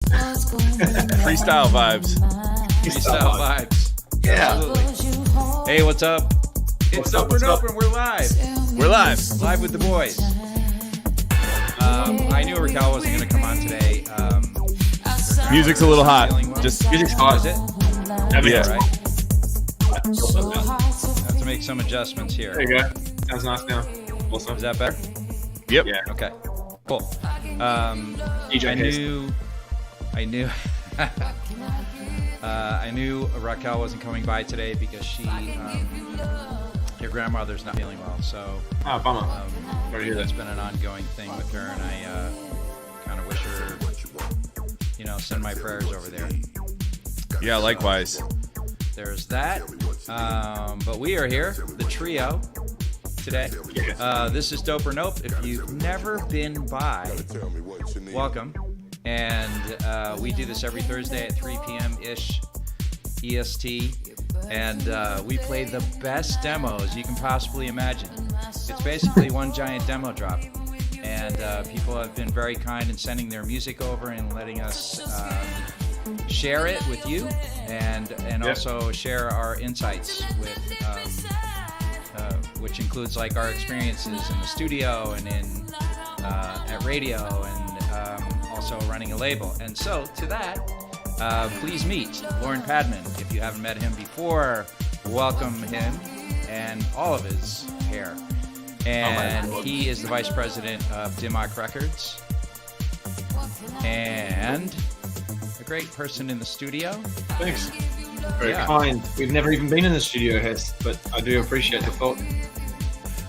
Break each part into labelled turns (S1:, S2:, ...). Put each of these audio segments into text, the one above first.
S1: Freestyle vibes.
S2: Freestyle vibes.
S3: Yeah.
S2: Absolutely. Hey, what's up? It's Dope or Nope, and we're live.
S1: We're live.
S2: Live with the boys. I knew Raquel wasn't going to come on today.
S1: Music's a little hot.
S2: Well.
S1: Just
S2: Music's hot. Is it?
S1: Yeah.
S2: Right. Have to make some adjustments here.
S3: There you go. Sounds nice now. Awesome.
S2: Is that better?
S1: Yep.
S3: Yeah.
S2: Okay. Cool.
S3: DJ
S2: I knew I knew Raquel wasn't coming by today because your grandmother's not feeling well. So
S3: bummer. Sorry to hear
S2: that's
S3: that.
S2: been an ongoing thing with her, and I kind of wish her, send my prayers over there.
S1: Yeah, likewise.
S2: There's that. But we are here, the trio, today. This is Dope or Nope. If you've never been by, welcome. And we do this every Thursday at 3 p.m.-ish EST. And we play the best demos you can possibly imagine. It's basically one giant demo drop. And people have been very kind in sending their music over and letting us share it with you and also share our insights with which includes like our experiences in the studio and in at radio and also running a label. And so to that, please meet Lauren Padman. If you haven't met him before, welcome him and all of his hair. And he is the vice president of Dimmock Records and a great person in the studio.
S3: Thanks. Very kind. We've never even been in the studio, Hess, but I do appreciate the thought.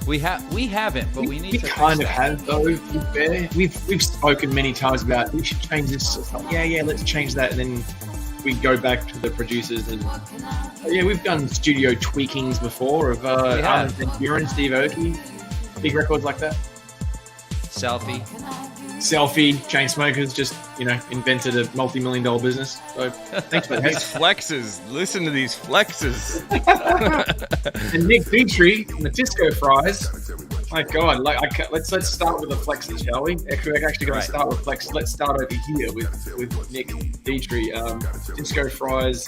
S2: We haven't, but we need to.
S3: We kind of have, though, to be fair. We've spoken many times about we should change this. It's like, yeah, let's change that, and then we go back to the producers and we've done studio tweakings before of Armin van Buuren, Steve Aoki, big records like that.
S2: Selfie,
S3: Chainsmokers just invented a multi-million-dollar business. So thanks for
S1: These
S3: that.
S1: flexes. Listen to these flexes.
S3: And Nick Dietrich from the Disco Fries. My God, let's start with the flexes, shall we? We're actually going to start with flex. Let's start over here with Nick Dietrich. Disco Fries,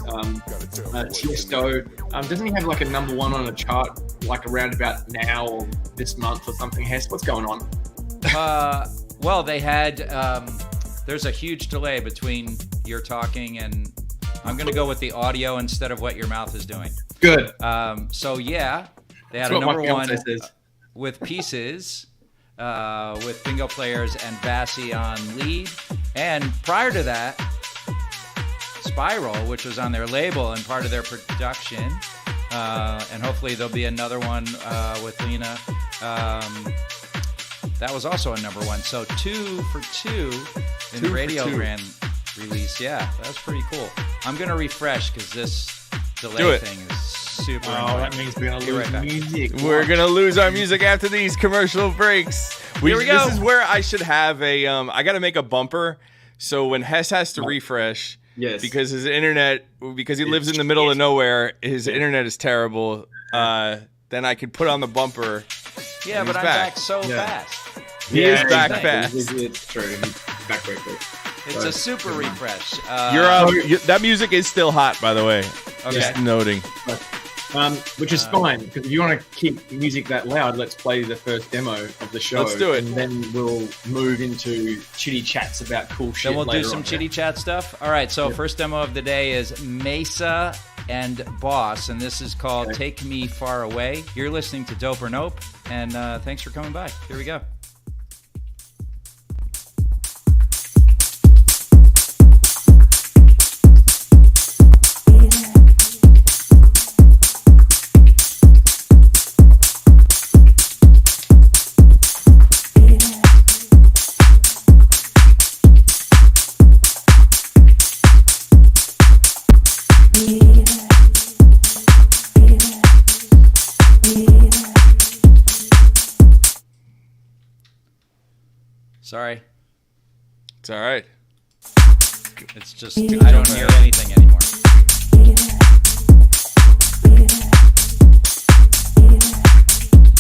S3: Tiesto. Doesn't he have like a number one on a chart like around about now or this month or something? Hess, what's going on?
S2: Well, they had. There's a huge delay between your talking and I'm going to go with the audio instead of what your mouth is doing.
S3: Good.
S2: So yeah, they had a number one with Pieces, with Bingo Players and Bassie on lead, and prior to that, Spiral, which was on their label and part of their production, and hopefully there'll be another one with Lena. That was also a number one. So 2 for 2 in the Radiogram release. Yeah, that was pretty cool. I'm going to refresh because this delay thing is super annoying.
S3: That means we're going to lose music.
S1: We're going to lose our music after these commercial breaks.
S2: Here we go.
S1: This is where I should have I got to make a bumper. So when Hess has to refresh, because his internet, because he lives in the middle of nowhere, his internet is terrible, then I could put on the bumper.
S2: Yeah, but I'm back so fast.
S1: He is back fast.
S3: It's true. He's back very quick.
S2: It's a super refresh.
S1: That music is still hot, by the way.
S2: Okay.
S1: Just noting.
S3: Which is fine, because if you want to keep music that loud, let's play the first demo of the show.
S1: Let's do it.
S3: And then we'll move into chitty chats about cool shit.
S2: Then we'll do some
S3: on.
S2: chitty chat stuff. All right, so first demo of the day is Mesa and Boss, and this is called Take Me Far Away. You're listening to Dope or Nope, and thanks for coming by. Here we go. Sorry.
S1: It's all right.
S2: It's just, I don't hear anything anymore.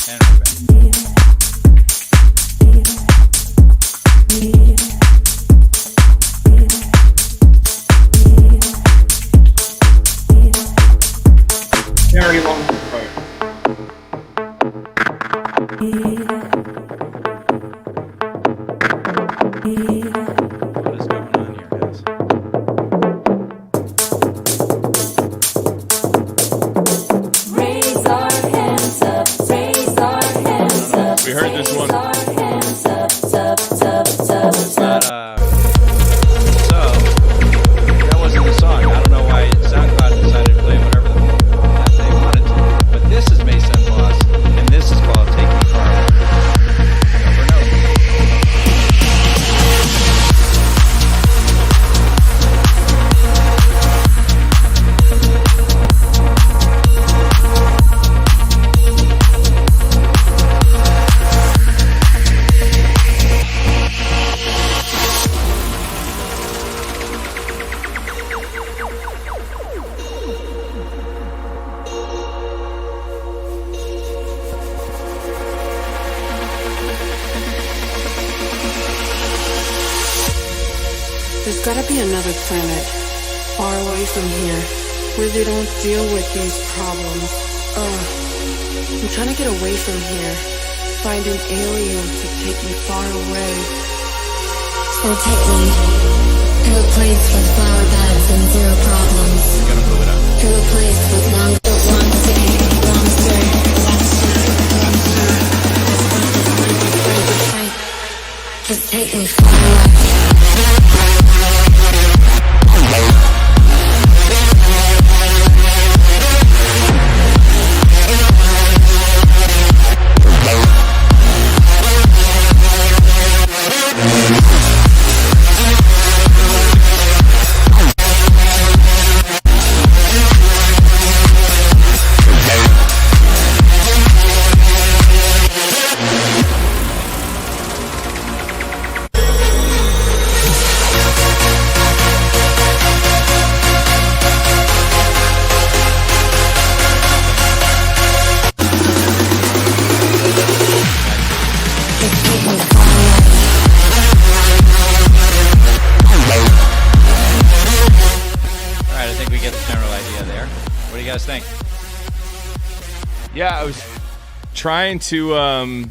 S2: And we're back.
S4: There's gotta be another planet, far away from here, where they don't deal with these problems. I'm trying to get away from here. Find an alien to take me far away.
S5: So take me to a place with flower beds and zero problems.
S2: I'm gonna move it up.
S5: To a place with long stay, just take me far away.
S1: Yeah, I was trying to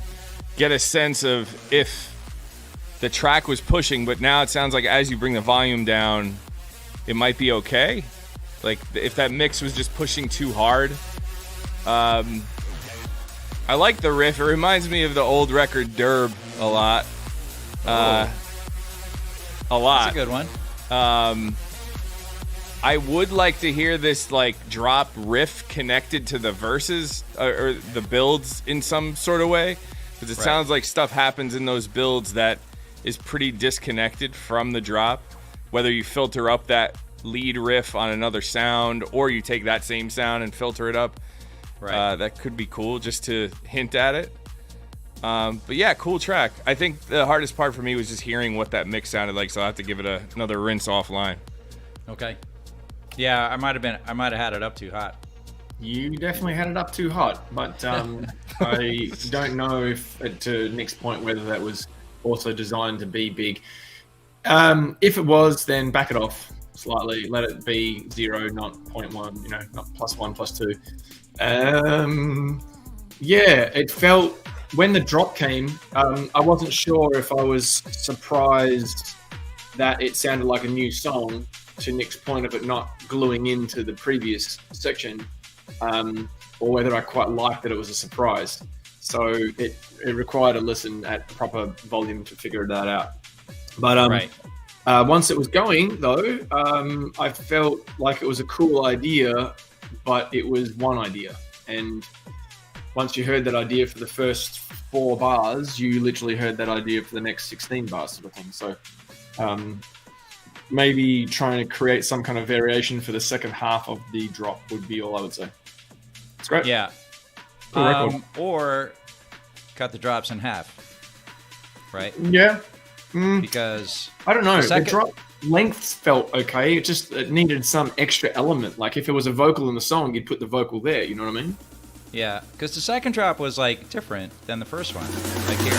S1: get a sense of if the track was pushing, but now it sounds like as you bring the volume down, it might be okay. Like if that mix was just pushing too hard. I like the riff. It reminds me of the old record Derb a lot. A lot.
S2: That's a good one.
S1: I would like to hear this like drop riff connected to the verses or the builds in some sort of way, because it sounds like stuff happens in those builds that is pretty disconnected from the drop. Whether you filter up that lead riff on another sound or you take that same sound and filter it up, that could be cool just to hint at it. But yeah, cool track. I think the hardest part for me was just hearing what that mix sounded like, so I'll have to give it another rinse offline.
S2: Okay. Yeah, I might have had it up too hot.
S3: You definitely had it up too hot, but I don't know if, to Nick's point, whether that was also designed to be big. If it was, then back it off slightly. Let it be 0, not 0.1. Not +1, +2. Yeah, it felt when the drop came. I wasn't sure if I was surprised that it sounded like a new song, to Nick's point of it not gluing into the previous section, or whether I quite liked that it was a surprise. So it required a listen at proper volume to figure that out. But once it was going, though, I felt like it was a cool idea, but it was one idea. And once you heard that idea for the first 4 bars, you literally heard that idea for the next 16 bars sort of thing. So maybe trying to create some kind of variation for the second half of the drop would be all I would say. It's great.
S2: Yeah. Or cut the drops in half. Right?
S3: Yeah.
S2: Because
S3: I don't know. The drop lengths felt okay. It needed some extra element. Like if it was a vocal in the song, you'd put the vocal there. You know what I mean?
S2: Yeah. Because the second drop was like different than the first one. Like here.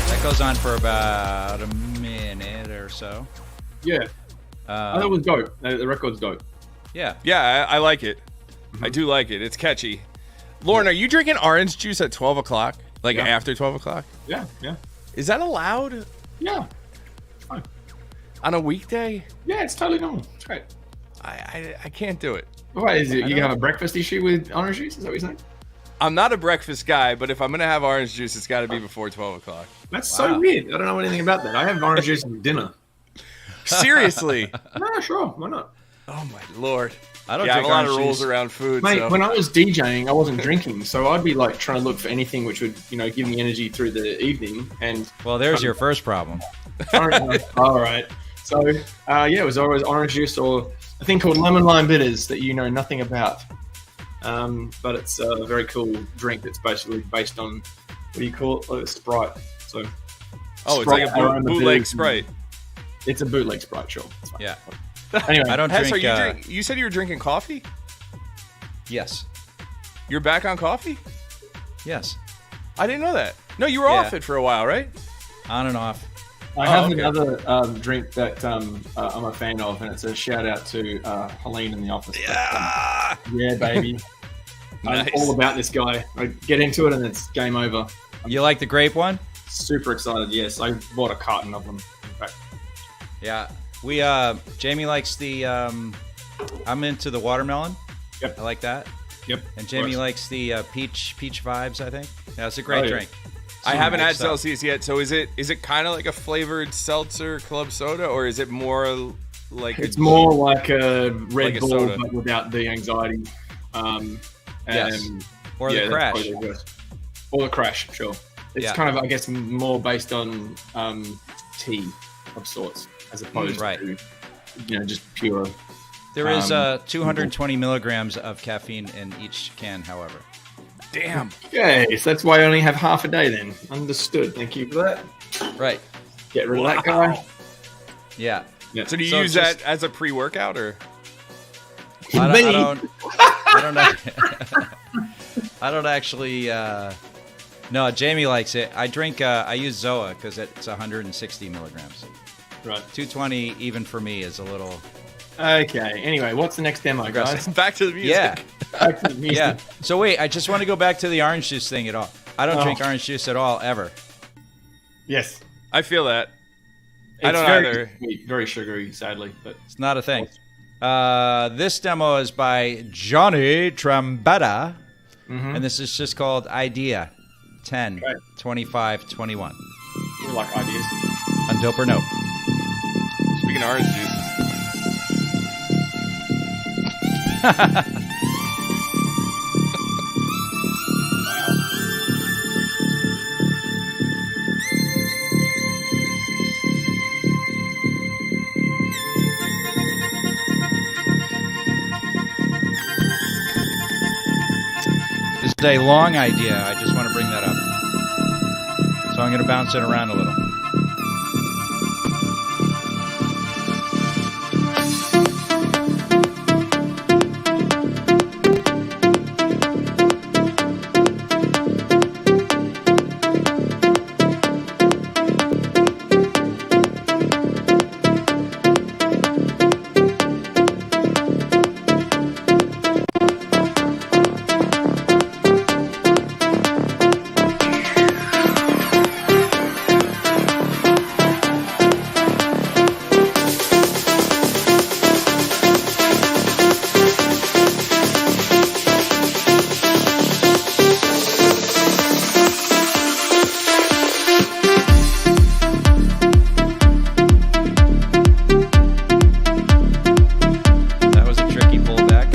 S2: That goes on for about a minute or so.
S3: Yeah. I thought it was dope. The record's dope.
S2: Yeah.
S1: Yeah, I like it. Mm-hmm. I do like it. It's catchy. Lauren, are you drinking orange juice at 12 o'clock? Like after 12 o'clock?
S3: Yeah.
S1: Is that allowed?
S3: Yeah. It's fine.
S1: On a weekday?
S3: Yeah, it's totally normal. It's great.
S1: I can't do it.
S3: What is it? You have a breakfast issue with orange juice? Is that what you're saying?
S1: I'm not a breakfast guy, but if I'm going to have orange juice, it's got to be before 12 o'clock.
S3: That's so weird. I don't know anything about that. I have orange juice for dinner.
S1: Seriously?
S3: No, sure. Why not?
S1: Oh, my Lord.
S2: I don't
S1: have
S2: drink
S1: a lot of
S2: orange
S1: rules
S2: juice
S1: around food.
S3: Mate,
S1: so.
S3: When I was DJing, I wasn't drinking, so I'd be like trying to look for anything which would, give me energy through the evening. And
S2: well, there's your first problem.
S3: All right. So, it was always orange juice or a thing called lemon lime bitters that you know nothing about. But it's a very cool drink that's basically based on, what do you call it? Sprite. So,
S1: it's like a bootleg Sprite.
S3: It's a bootleg Sprite, sure. It's fine.
S2: Yeah.
S3: Anyway,
S2: I don't
S1: Hess,
S2: drink.
S1: you said you were drinking coffee?
S2: Yes.
S1: You're back on coffee?
S2: Yes.
S1: I didn't know that. No, you were off it for a while, right?
S2: On and off.
S3: I have another drink that I'm a fan of, and it's a shout out to Helene in the office.
S1: Yeah.
S3: Yeah, baby.
S1: Nice.
S3: I'm all about this guy. I get into it, and it's game over.
S2: You like the grape one?
S3: Super excited. Yes, I bought a carton of them. In fact.
S2: Yeah. We Jamie likes the I'm into the watermelon.
S3: Yep.
S2: I like that.
S3: Yep.
S2: And Jamie likes the peach vibes, I think. Yeah, it's a great drink.
S1: I haven't had Celsius yet, so is it kind of like a flavored seltzer club soda, or is it more like
S3: it's more like a Red
S1: like
S3: Bull,
S1: soda.
S3: but without the anxiety.
S2: Yes. Or the Crash.
S3: Or the Crash, sure. It's kind of, I guess, more based on tea of sorts, as opposed to, just pure.
S2: There is 220 milligrams of caffeine in each can, however.
S1: Damn.
S3: Okay, so that's why I only have half a day then. Understood. Thank you for that.
S2: Right.
S3: Get rid of that guy.
S2: Yeah.
S1: So do you use that as a pre-workout, or?
S2: I don't know. I don't actually. No, Jamie likes it. I drink. I use Zoa because it's 160 milligrams.
S3: Right.
S2: 220 even for me is a little.
S3: Okay. Anyway, what's the next demo, guys?
S1: Back to the music.
S2: Yeah.
S3: Back to the music.
S2: Yeah. So wait, I just want to go back to the orange juice thing at all. I don't drink orange juice at all ever.
S3: Yes.
S1: I feel that.
S3: It's
S1: I don't
S3: very
S1: either.
S3: Sweet, very sugary, sadly, but
S2: It's not a thing. This demo is by Johnny Trambetta, and this is just called Idea 10, 25, 21.
S3: we like ideas.
S2: On Dope or Nope.
S1: Speaking of orange juice.
S2: This is a long idea. I just want to bring that up. So I'm going to bounce it around a little. That was a tricky pullback.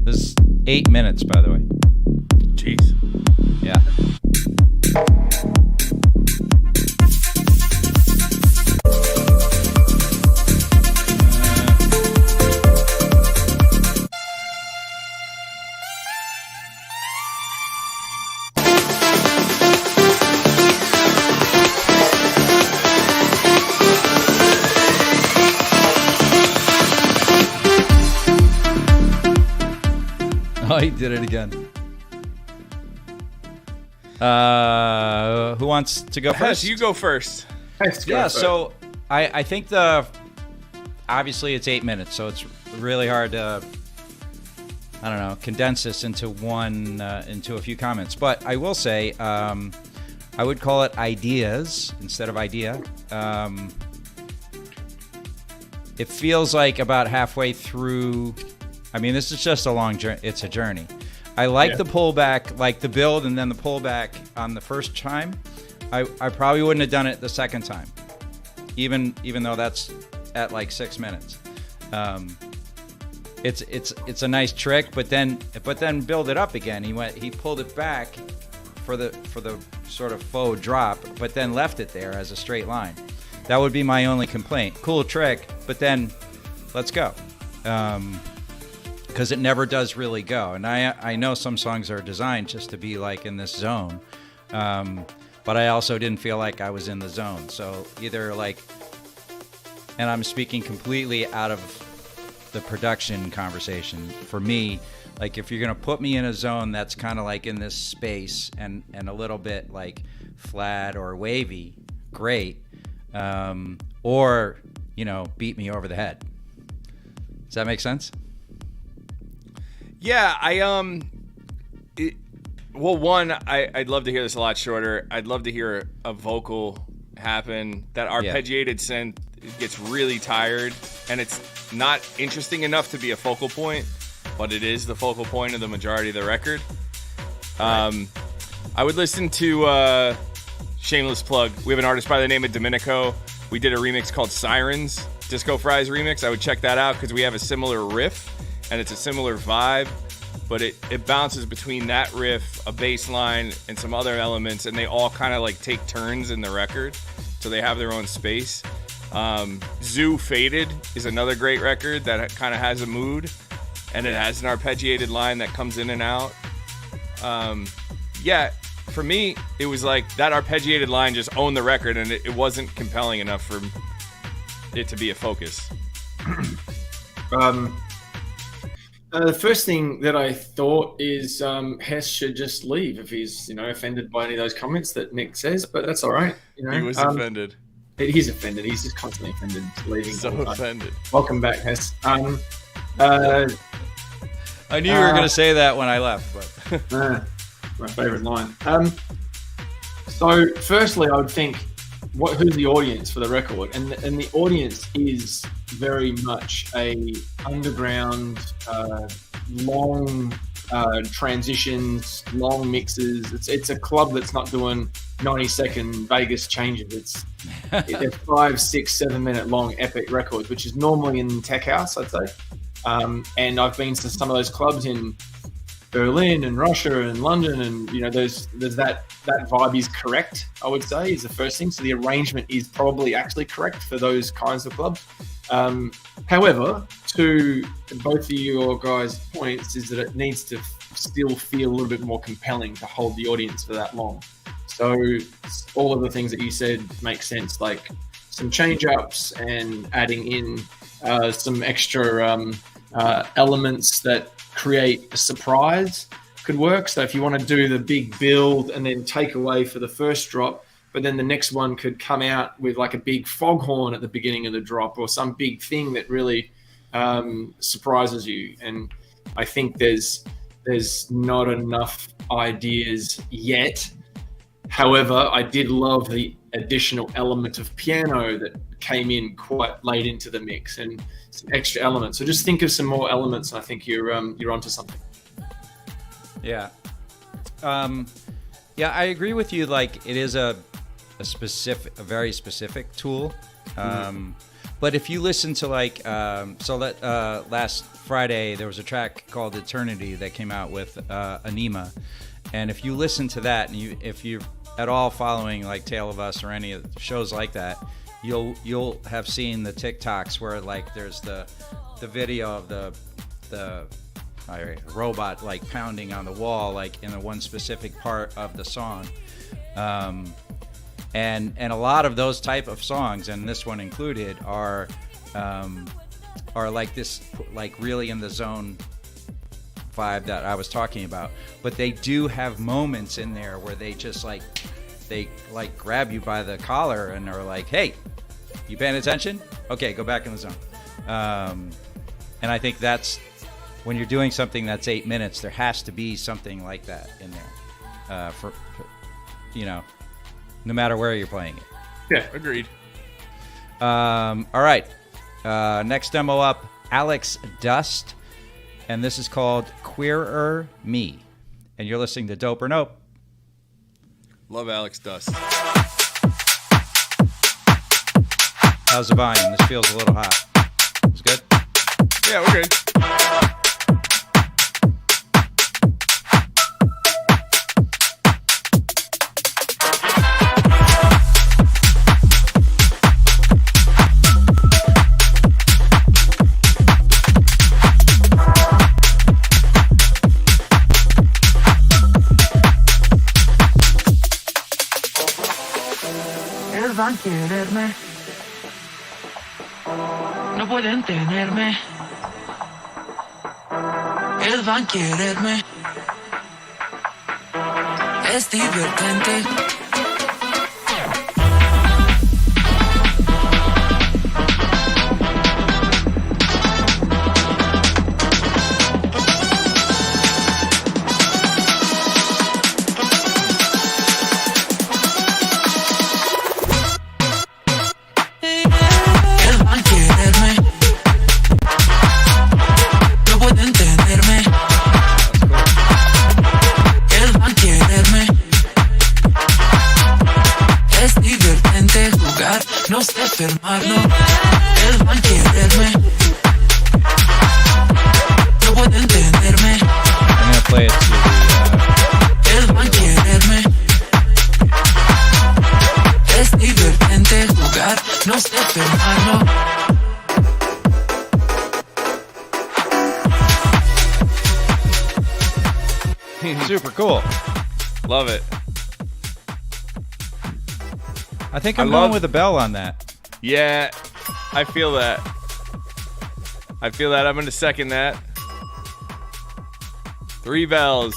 S2: This is 8 minutes, by the way.
S1: Jeez.
S2: Yeah. Oh, he did it again. Who wants to go
S1: Hess,
S2: first?
S1: you go first.
S2: Yeah, so I think obviously it's 8 minutes, so it's really hard to, I don't know, condense this into into a few comments. But I will say, I would call it ideas instead of idea. It feels like about halfway through. I mean, this is just a long journey. It's a journey. I like the pullback, like the build and then the pullback on the first time. I probably wouldn't have done it the second time, even though that's at like 6 minutes. it's a nice trick, but then build it up again. He pulled it back for the sort of faux drop, but then left it there as a straight line. That would be my only complaint. Cool trick, but then let's go. Because it never does really go. And I know some songs are designed just to be like in this zone, but I also didn't feel like I was in the zone. So either like, and I'm speaking completely out of the production conversation. For me, like if you're gonna put me in a zone that's kind of like in this space and a little bit like flat or wavy, great. Or, you know, beat me over the head. Does that make sense?
S1: Yeah, I'd love to hear this a lot shorter. I'd love to hear a vocal happen. That arpeggiated synth gets really tired, and it's not interesting enough to be a focal point, but it is the focal point of the majority of the record. Right. I would listen to shameless plug. We have an artist by the name of Domenico. We did a remix called Sirens, Disco Fries remix. I would check that out because we have a similar riff and it's a similar vibe, but it bounces between that riff, a bass line, and some other elements, and they all kind of like take turns in the record, so they have their own space. Zoo Faded is another great record that kind of has a mood, and it has an arpeggiated line that comes in and out. For me, it was like that arpeggiated line just owned the record, and it wasn't compelling enough for it to be a focus.
S3: The first thing that I thought is Hess should just leave if he's, offended by any of those comments that Nick says, but that's all right.
S1: He was offended.
S3: He's offended. He's just constantly offended. Leaving.
S1: So offended.
S3: Welcome back, Hess.
S2: I knew you were going to say that when I left, but
S3: my favorite line. So, firstly, I would think, who's the audience for the record? And the audience is very much a underground, long transitions, long mixes. It's a club that's not doing 90-second Vegas changes. They're 5, 6, 7 minute long epic records, which is normally in tech house, I'd say. And I've been to some of those clubs in Berlin and Russia and London, and there's that vibe is correct, I would say, is the first thing. So the arrangement is probably actually correct for those kinds of clubs. However, to both of your guys' points, is that it needs to still feel a little bit more compelling to hold the audience for that long. So all of the things that you said make sense, like some change-ups and adding in some extra elements that create a surprise could work. So if you want to do the big build and then take away for the first drop, but then the next one could come out with like a big foghorn at the beginning of the drop or some big thing that really surprises you. And I think there's not enough ideas yet. However, I did love the additional element of piano that came in quite late into the mix and some extra elements. So just think of some more elements, and I think you're onto something.
S2: Yeah. I agree with you. Like, it is a very specific tool. But if you listen to last Friday there was a track called Eternity that came out with Anima, and if you listen to that, and if you're at all following like Tale of Us or any of the shows like that, you'll have seen the TikToks where like there's the video of the robot like pounding on the wall like in a one specific part of the song, and a lot of those type of songs, and this one included, are like this, like really in the zone vibe that I was talking about. But they do have moments in there where they just like grab you by the collar and are like, hey, you paying attention? Okay, go back in the zone. And I think that's when you're doing something that's 8 minutes, there has to be something like that in there for no matter where you're playing it.
S1: Yeah, agreed.
S2: All right. Next demo up, Alex Dust, and this is called Queerer Me. And you're listening to Dope or Nope.
S1: Love Alex Dust.
S2: How's the volume? This feels a little hot. It's good?
S1: Yeah, we're good.
S6: Ellos van a quererme, no pueden tenerme. Ellos van a quererme, es divertente. No sé enfermar, no. Ellos van a quererme, no pueden entenderme.
S2: I'm gonna play it to the.
S6: Ellos van a quererme, es divertente jugar. No sé enfermar,
S2: no. Super cool.
S1: Love it.
S2: I think I'm going with a bell on that.
S1: Yeah, I feel that. I'm going to second that. 3 bells.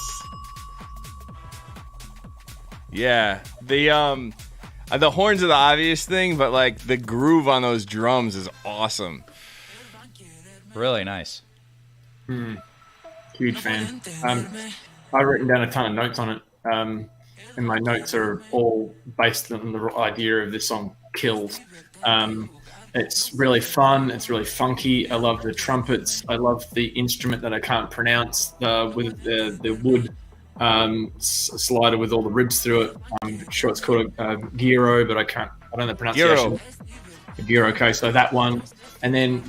S1: Yeah, the horns are the obvious thing, but like the groove on those drums is awesome.
S2: Really nice.
S3: Huge fan. I've written down a ton of notes on it. And my notes are all based on the idea of this song, Killed. It's really fun. It's really funky. I love the trumpets. I love the instrument that I can't pronounce with the wood slider with all the ribs through it. I'm sure it's called a gyro, but I don't know the pronunciation. Gyro. Okay, so that one. And then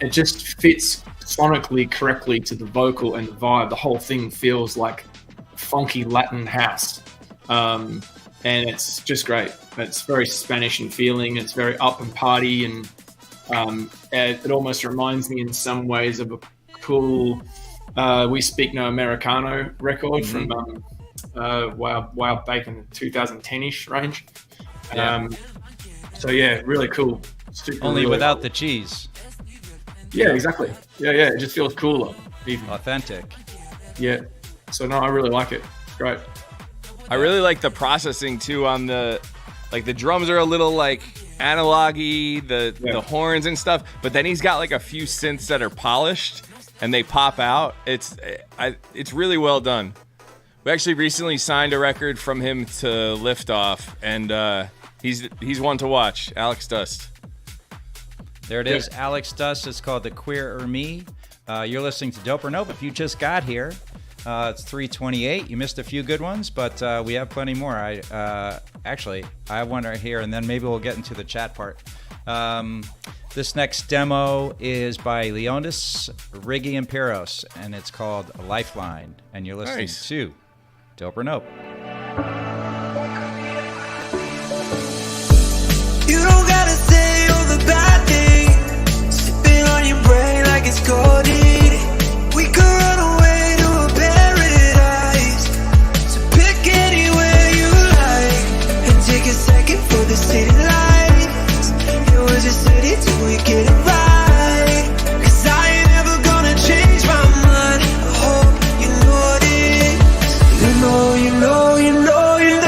S3: it just fits sonically correctly to the vocal and the vibe. The whole thing feels like funky Latin house. And it's just great. It's very Spanish in feeling. It's very up and party, and it almost reminds me in some ways of a cool We Speak No Americano record from back in the 2010-ish range.
S2: Yeah.
S3: So yeah, really cool. Super
S2: Only
S3: really
S2: without
S3: cool.
S2: the cheese.
S3: Yeah, exactly. Yeah, it just feels cooler. Even.
S2: Authentic.
S3: Yeah. So no, I really like it. Great.
S1: I really like the processing too on the drums are a little like analog-y, the horns and stuff, but then he's got like a few synths that are polished and they pop out. It's really well done. We actually recently signed a record from him to Liftoff, and he's one to watch. Alex Dust.
S2: There it is, Alex Dust. It's called The Queer or Me. You're listening to Dope or Nope. If you just got here, it's 3:28. You missed a few good ones, but we have plenty more. I have one right here, and then maybe we'll get into the chat part. This next demo is by Leonis, Riggy, and Piros, and it's called Lifeline. And you're listening to Dope or Nope.
S7: You don't gotta say all the bad things, sipping on your brain like it's codeine. We could run away to a paradise, so pick anywhere you like, and take a second for the city lights. It was a city till we get it right, 'cause I ain't ever gonna change my mind. I hope you know this. You know, you know, you know, you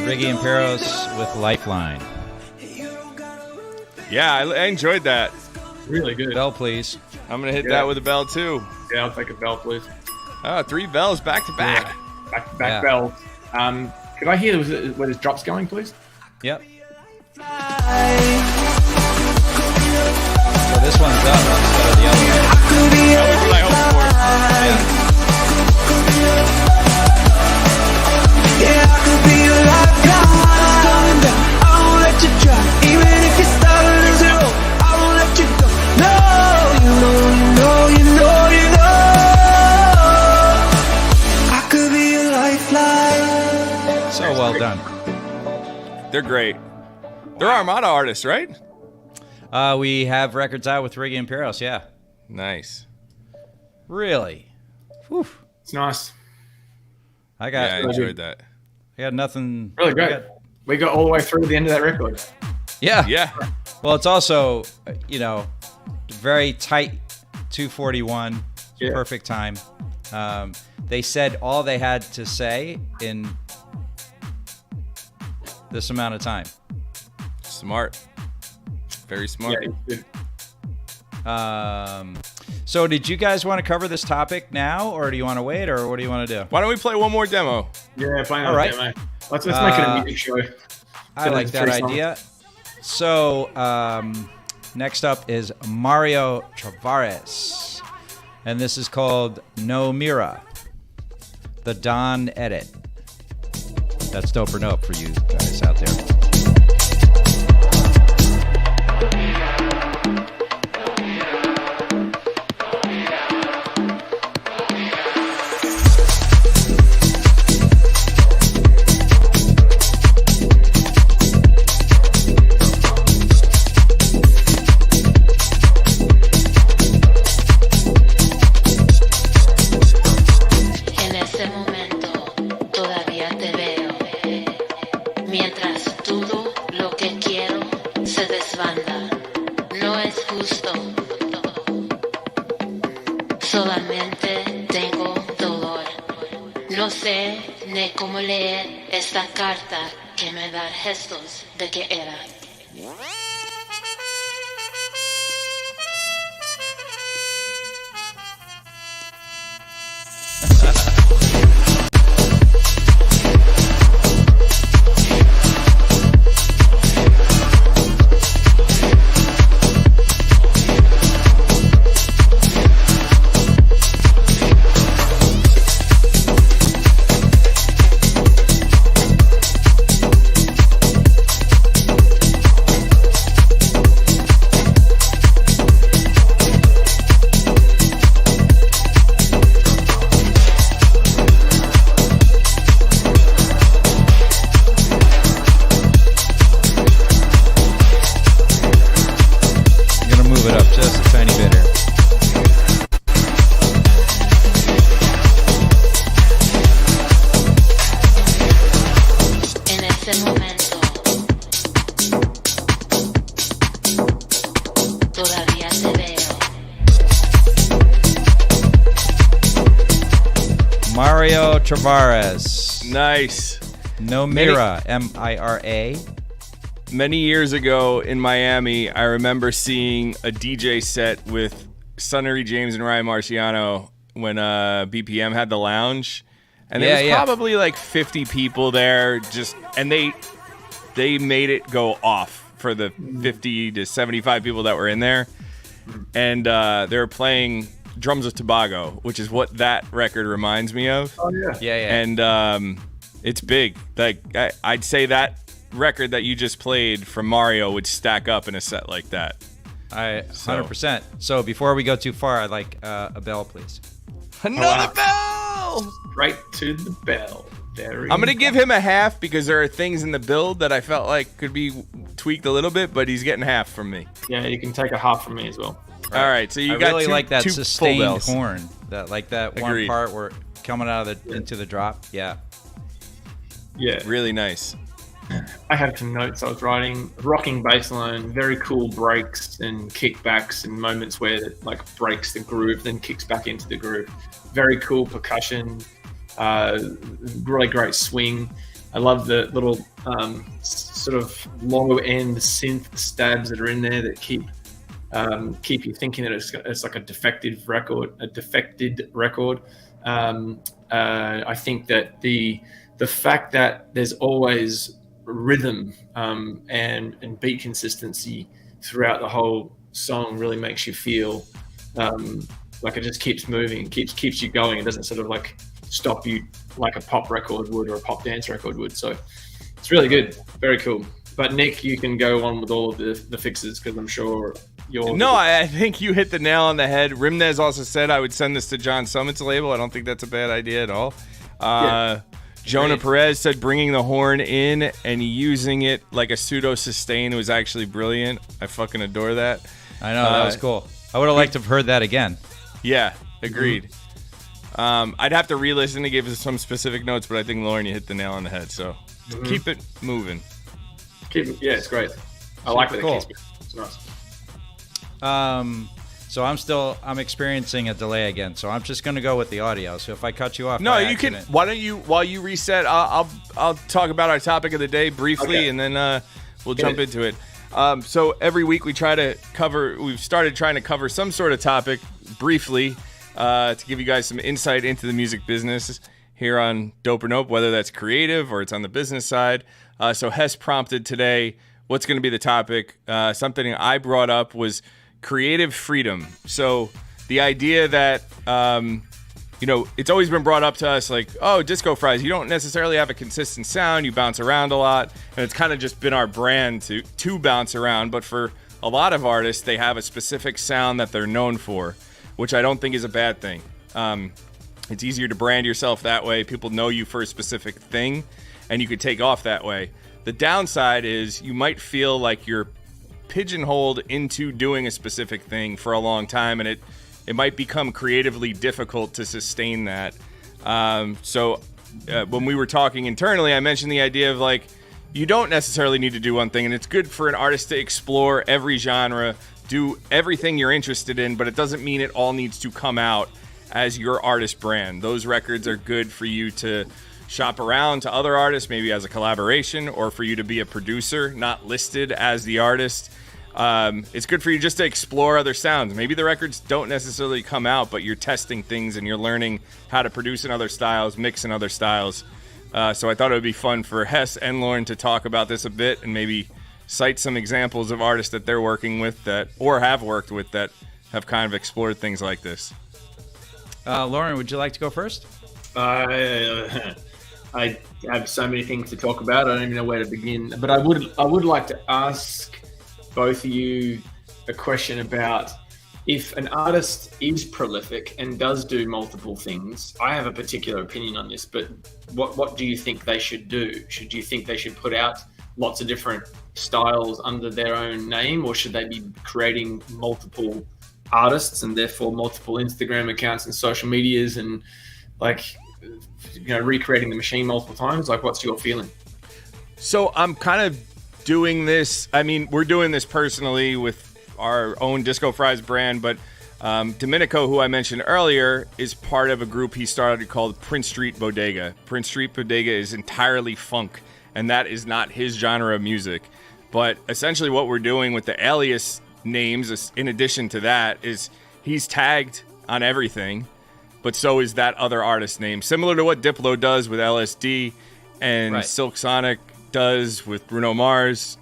S2: Riggy and Peros with Lifeline.
S1: Yeah, I enjoyed that.
S3: Really good.
S2: Bell, please.
S1: I'm gonna hit that with a bell too.
S3: Yeah, I'll take a bell, please.
S1: 3 bells back to back.
S3: Yeah. Back to back bells. Could I hear where this drop's going, please?
S2: Yep. So this one's up instead of the other one.
S1: That was what I hoped for.
S7: Yeah, I could be a lifeline. I won't let you drop, even if you start at zero. I won't let you go. No, you know. I could be a lifeline.
S2: So well done.
S1: They're great. They're Armada artists, right?
S2: We have records out with Riggy and Peros, yeah.
S1: Nice.
S2: Really? Whew.
S3: It's nice.
S2: I
S1: enjoyed that.
S2: I got nothing.
S3: Really great. We got all the way through to the end of that record.
S2: Yeah.
S1: Yeah.
S2: Well, it's also, very tight 241, perfect time. They said all they had to say in this amount of time.
S1: Smart. Very smart.
S3: Yeah,
S2: so did you guys want to cover this topic now, or do you want to wait, or what do you want to do?
S1: Why don't we play one more demo?
S3: Yeah, playing
S2: All
S3: on
S2: right.
S3: demo. Let's make it a music show.
S2: I like that idea. So next up is Mario Tavares, and this is called No Mira, the Don edit. That's dope or nope for you guys out there.
S8: Solamente tengo dolor. No sé ni cómo leer esta carta que me da gestos de que era.
S2: Mario Tavares.
S1: Nice.
S2: No Mira, M-I-R-A.
S1: Many years ago in Miami, I remember seeing a DJ set with Sonny James and Ryan Marciano when BPM had the lounge. And there was probably like 50 people there, and they made it go off for the 50 to 75 people that were in there. And they were playing Drums of Tobago, which is what that record reminds me of.
S3: Oh, yeah.
S2: Yeah.
S1: And it's big. Like I'd say that record that you just played from Mario would stack up in a set like that.
S2: 100%. So before we go too far, I'd like a bell, please.
S1: Another bell!
S3: Right to the bell.
S1: I'm going to give him a half because there are things in the build that I felt like could be tweaked a little bit, but he's getting half from me.
S3: Yeah, you can take a half from me as well.
S1: All right, so you
S2: I
S1: got
S2: really like that
S1: two
S2: sustained
S1: full bells.
S2: horn, that
S1: Agreed.
S2: one part where coming out of into the drop. Yeah,
S1: really nice.
S3: I had some notes I was writing. Rocking bass line, very cool breaks and kickbacks and moments where it like breaks the groove, then kicks back into the groove. Very cool percussion, really great swing. I love the little sort of low end synth stabs that are in there that keep you thinking that it's like a defected record. I think that the fact that there's always rhythm and beat consistency throughout the whole song really makes you feel like it just keeps moving, keeps you going. It doesn't sort of like stop you like a pop record would or a pop dance record would. So it's really good, very cool. But Nick, you can go on with all of the fixes because I'm sure you're.
S1: No, I think you hit the nail on the head. Rimnez also said I would send this to John Summit's label. I don't think that's a bad idea at all. Jonah Perez said bringing the horn in and using it like a pseudo sustain was actually brilliant. I fucking adore that.
S2: I know, that was cool. I would have liked to have heard that again.
S1: Yeah, agreed. I'd have to re-listen to give us some specific notes, but I think, Lauren, you hit the nail on the head. So keep it moving.
S3: Yeah, it's great. I like that. Cool. It's nice.
S2: So I'm experiencing a delay again. So I'm just going to go with the audio. So if I cut you off,
S1: no, you can. Why don't you? While you reset, I'll talk about our topic of the day briefly, and then we'll jump into it. So every week we've started trying to cover some sort of topic briefly to give you guys some insight into the music business here on Dope or Nope, whether that's creative or it's on the business side. So Hess prompted today, what's going to be the topic? Something I brought up was creative freedom. So the idea that, it's always been brought up to us like, oh, Disco Fries, you don't necessarily have a consistent sound. You bounce around a lot. And it's kind of just been our brand to bounce around. But for a lot of artists, they have a specific sound that they're known for, which I don't think is a bad thing. It's easier to brand yourself that way. People know you for a specific thing, and you could take off that way. The downside is you might feel like you're pigeonholed into doing a specific thing for a long time, and it might become creatively difficult to sustain that. So when we were talking internally, I mentioned the idea of like, you don't necessarily need to do one thing, and it's good for an artist to explore every genre, do everything you're interested in, but it doesn't mean it all needs to come out as your artist brand. Those records are good for you to shop around to other artists, maybe as a collaboration, or for you to be a producer, not listed as the artist. It's good for you just to explore other sounds. Maybe the records don't necessarily come out, but you're testing things and you're learning how to produce in other styles, mix in other styles. So I thought it would be fun for Hess and Lauren to talk about this a bit and maybe cite some examples of artists that they're working with that, or have worked with, that have kind of explored things like this.
S2: Lauren, would you like to go first?
S3: I have so many things to talk about. I don't even know where to begin. But I would like to ask both of you a question about if an artist is prolific and does do multiple things. I have a particular opinion on this, but what do you think they should do? Do you think they should put out lots of different styles under their own name, or should they be creating multiple artists and therefore multiple Instagram accounts and social medias and recreating the machine multiple times? Like, what's your feeling?
S1: So I'm kind of doing this. I mean, we're doing this personally with our own Disco Fries brand, but Domenico, who I mentioned earlier, is part of a group he started called Prince Street Bodega. Prince Street Bodega is entirely funk, and that is not his genre of music. But essentially what we're doing with the alias names, in addition to that, is he's tagged on everything, but so is that other artist name. Similar to what Diplo does with LSD and Silk Sonic does with Bruno Mars.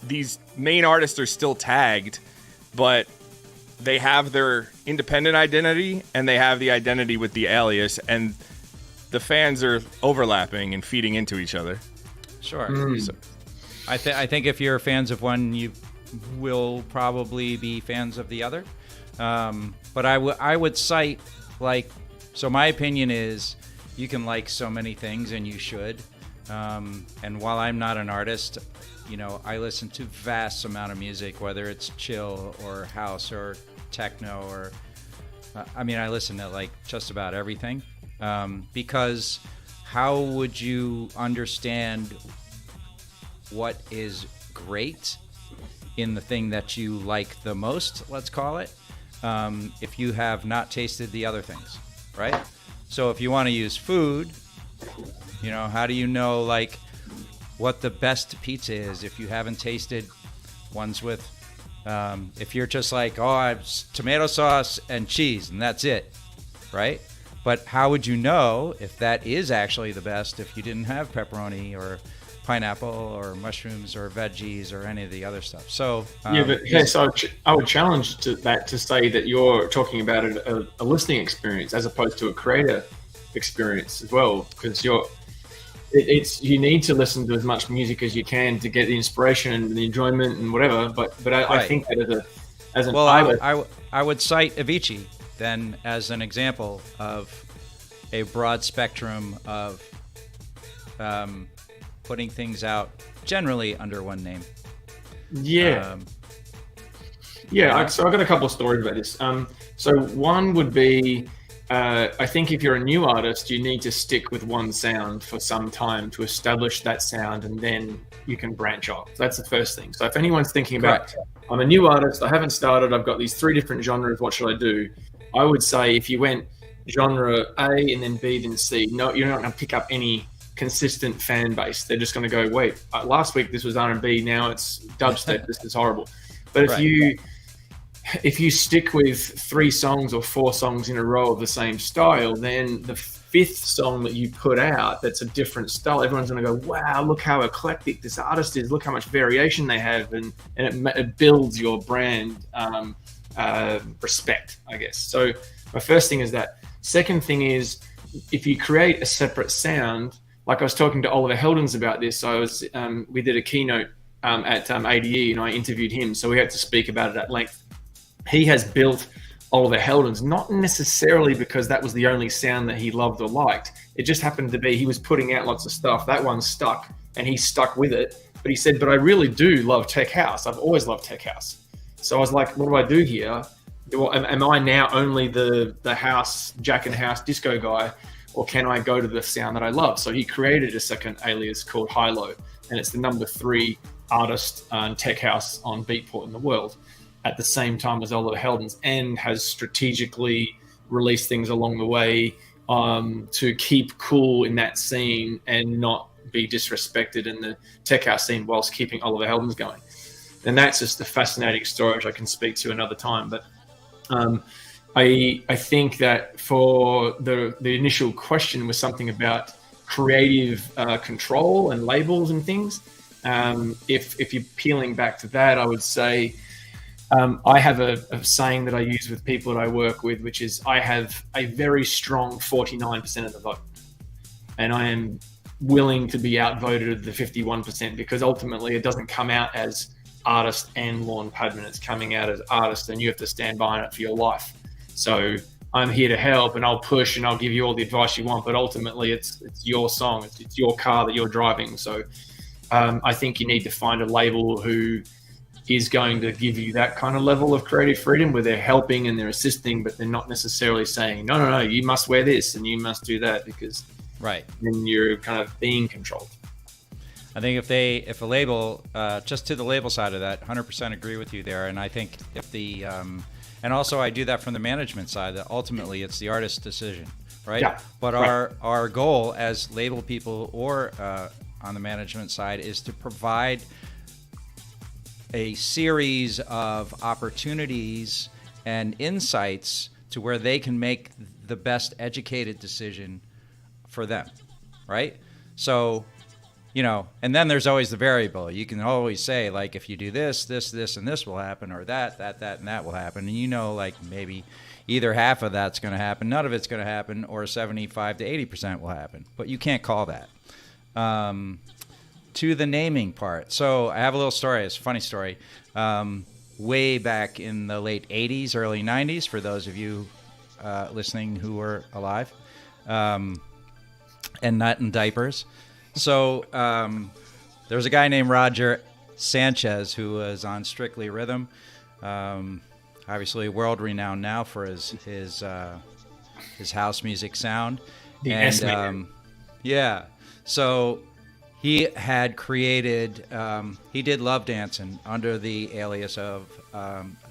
S1: These main artists are still tagged, but they have their independent identity and they have the identity with the alias, and the fans are overlapping and feeding into each other.
S2: Sure. So, I think if you're fans of one, you will probably be fans of the other. But I would cite, so my opinion is you can like so many things, and you should. And while I'm not an artist, I listen to vast amount of music, whether it's chill or house or techno or, I listen to just about everything. Because how would you understand what is great in the thing that you like the most, let's call it, if you have not tasted the other things, right? So if you want to use food, You know, how do you know like what the best pizza is if you haven't tasted ones with, if you're just like, oh, I have tomato sauce and cheese and that's it, right? But how would you know if that is actually the best if you didn't have pepperoni or pineapple or mushrooms or veggies or any of the other stuff? So
S3: I would challenge to say that you're talking about a listening experience as opposed to a creator experience as well, because you need to listen to as much music as you can to get the inspiration and the enjoyment and whatever. But I think that as an artist,
S2: I would cite Avicii then as an example of a broad spectrum of putting things out generally under one name.
S3: So I've got a couple of stories about this. So one would be, I think if you're a new artist, you need to stick with one sound for some time to establish that sound, and then you can branch off. That's the first thing. So if anyone's thinking about, I'm a new artist, I haven't started, I've got these 3 different genres, what should I do? I would say if you went genre A and then B then C, no, you're not going to pick up any consistent fan base. They're just going to go, wait, last week this was R&B, now it's dubstep, this is horrible. But if you stick with 3 songs or 4 songs in a row of the same style, then the 5th song that you put out that's a different style, everyone's going to go, wow, look how eclectic this artist is, look how much variation they have, and it builds your brand respect, I guess. So my first thing is that. Second thing is, if you create a separate sound, like I was talking to Oliver Heldens about this, we did a keynote at ADE and I interviewed him, so we had to speak about it at length. He has built Oliver Heldens, not necessarily because that was the only sound that he loved or liked. It just happened to be he was putting out lots of stuff. That one stuck and he stuck with it. But he said, but I really do love tech house. I've always loved tech house. So I was like, what do I do here? Am I now only the house, Jack and House disco guy, or can I go to the sound that I love? So he created a second alias called Hilo, and it's the number 3 artist tech house on Beatport in the world, at the same time as Oliver Heldens, and has strategically released things along the way to keep cool in that scene and not be disrespected in the tech house scene whilst keeping Oliver Heldens going. And that's just a fascinating story which I can speak to another time. But I think that for the initial question was something about creative control and labels and things. If you're peeling back to that, I would say I have a saying that I use with people that I work with, which is I have a very strong 49% of the vote. And I am willing to be outvoted the 51% because ultimately it doesn't come out as artist and Lorne Padman. It's coming out as artist, and you have to stand behind it for your life. So I'm here to help, and I'll push, and I'll give you all the advice you want, but ultimately it's your song, it's your car that you're driving. So I think you need to find a label who is going to give you that kind of level of creative freedom where they're helping and they're assisting, but they're not necessarily saying, no, you must wear this and you must do that, because then you're kind of being controlled.
S2: I think if a label, just to the label side of that, 100% agree with you there. And I think if and also I do that from the management side, that ultimately it's the artist's decision, right? Yeah, but our goal as label people or on the management side is to provide a series of opportunities and insights to where they can make the best educated decision for them, right? So, and then there's always the variable. You can always say, like, if you do this, and this will happen, or that, and that will happen. And like maybe either half of that's going to happen, none of it's going to happen, or 75 to 80% will happen. But you can't call that. To the naming part. So I have a little story. It's a funny story. Way back in the late 80s, early 90s, for those of you listening who were alive, and not in diapers. So there was a guy named Roger Sanchez who was on Strictly Rhythm, obviously world renowned now for his house music sound. So he had created, he did Love Dancing under the alias of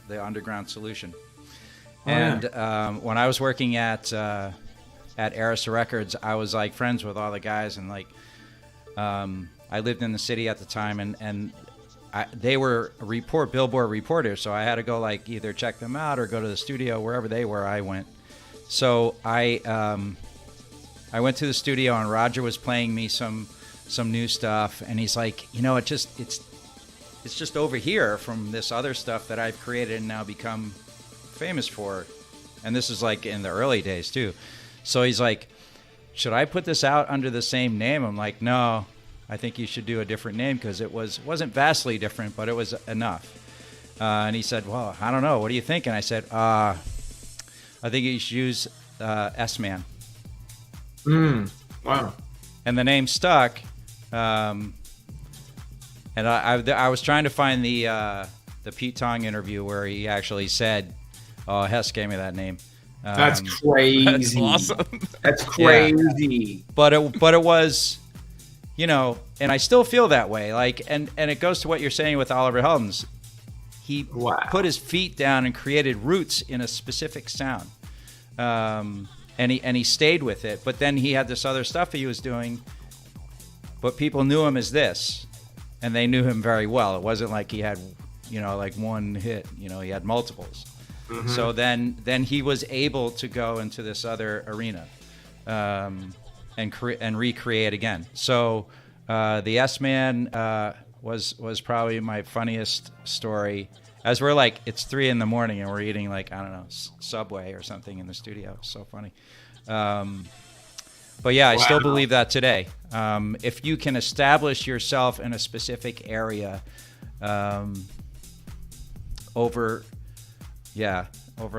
S2: the Underground Solution. When I was working at at Arista Records, I was like friends with all the guys, and like I lived in the city at the time, and they were Billboard reporters, so I had to go like either check them out or go to the studio. Wherever they were, I went. So I went to the studio, and Roger was playing me some new stuff, and he's like, it's just over here from this other stuff that I've created and now become famous for. And this is like in the early days too. So he's like, should I put this out under the same name? I'm like, no, I think you should do a different name, because it wasn't vastly different, but it was enough. And he said, well, I don't know. What do you think? And I said, I think you should use S-Man.
S3: Wow.
S2: And the name stuck. And I was trying to find the Pete Tong interview where he actually said, "Oh, Hess gave me that name."
S3: That's crazy.
S1: That's awesome.
S3: That's crazy.
S2: Yeah. But it was, and I still feel that way. Like, and it goes to what you're saying with Oliver Heldens. He put his feet down and created roots in a specific sound, and he stayed with it. But then he had this other stuff he was doing, but people knew him as this, and they knew him very well. It wasn't like he had, like one hit. He had multiples. Mm-hmm. So then he was able to go into this other arena, and recreate again. So the S-Man was probably my funniest story. As we're like, it's 3 a.m. and we're eating like, I don't know, Subway or something in the studio. It's so funny. But yeah, I still believe that today. If you can establish yourself in a specific area, over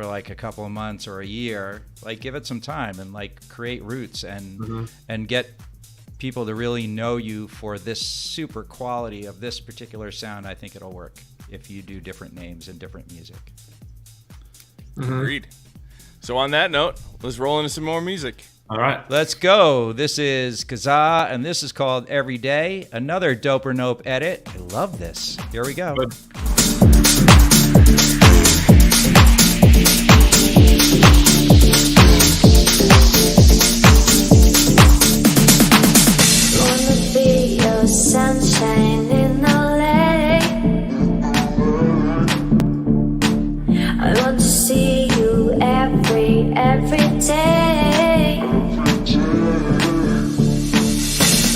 S2: like a couple of months or a year, like give it some time and like create roots and get people to really know you for this super quality of this particular sound. I think it'll work if you do different names and different music.
S1: Agreed. So on that note, let's roll into some more music.
S3: All right,
S2: let's go. This is Kazaa, and this is called Every Day, another Dope or Nope edit. I love this. Here we go.
S3: Good.
S5: Sunshine in LA. I want to see you every day.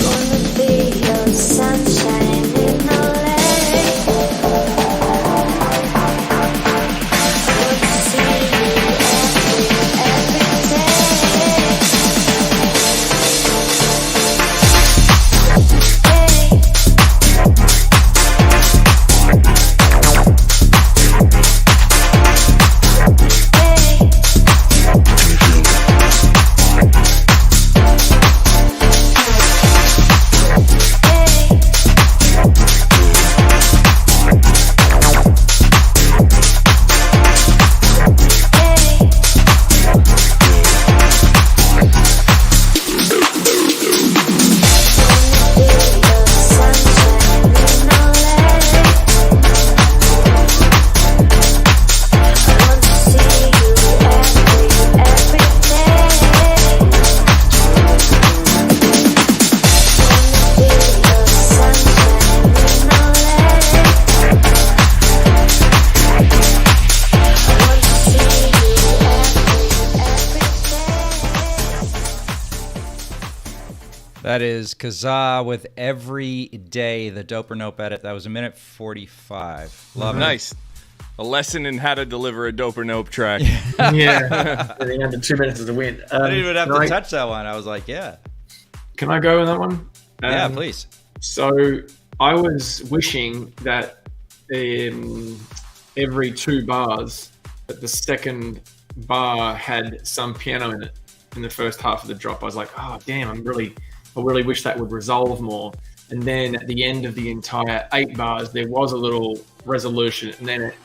S5: Wanna be your sunshine in LA. I want to see you every day.
S2: That is Kazaa with Every Day, the Dope or Nope edit. That was 1:45. Love it.
S1: Nice. A lesson in how to deliver a Dope or Nope track.
S3: Yeah. I think under 2 minutes is a win.
S2: I didn't even have to touch that one. I was like, yeah.
S3: Can I go with that one?
S2: Yeah, please.
S3: So I was wishing that every 2 bars, that the second bar had some piano in it in the first half of the drop. I was like, oh, damn, I really wish that would resolve more. And then at the end of the entire 8 bars, there was a little resolution, and then it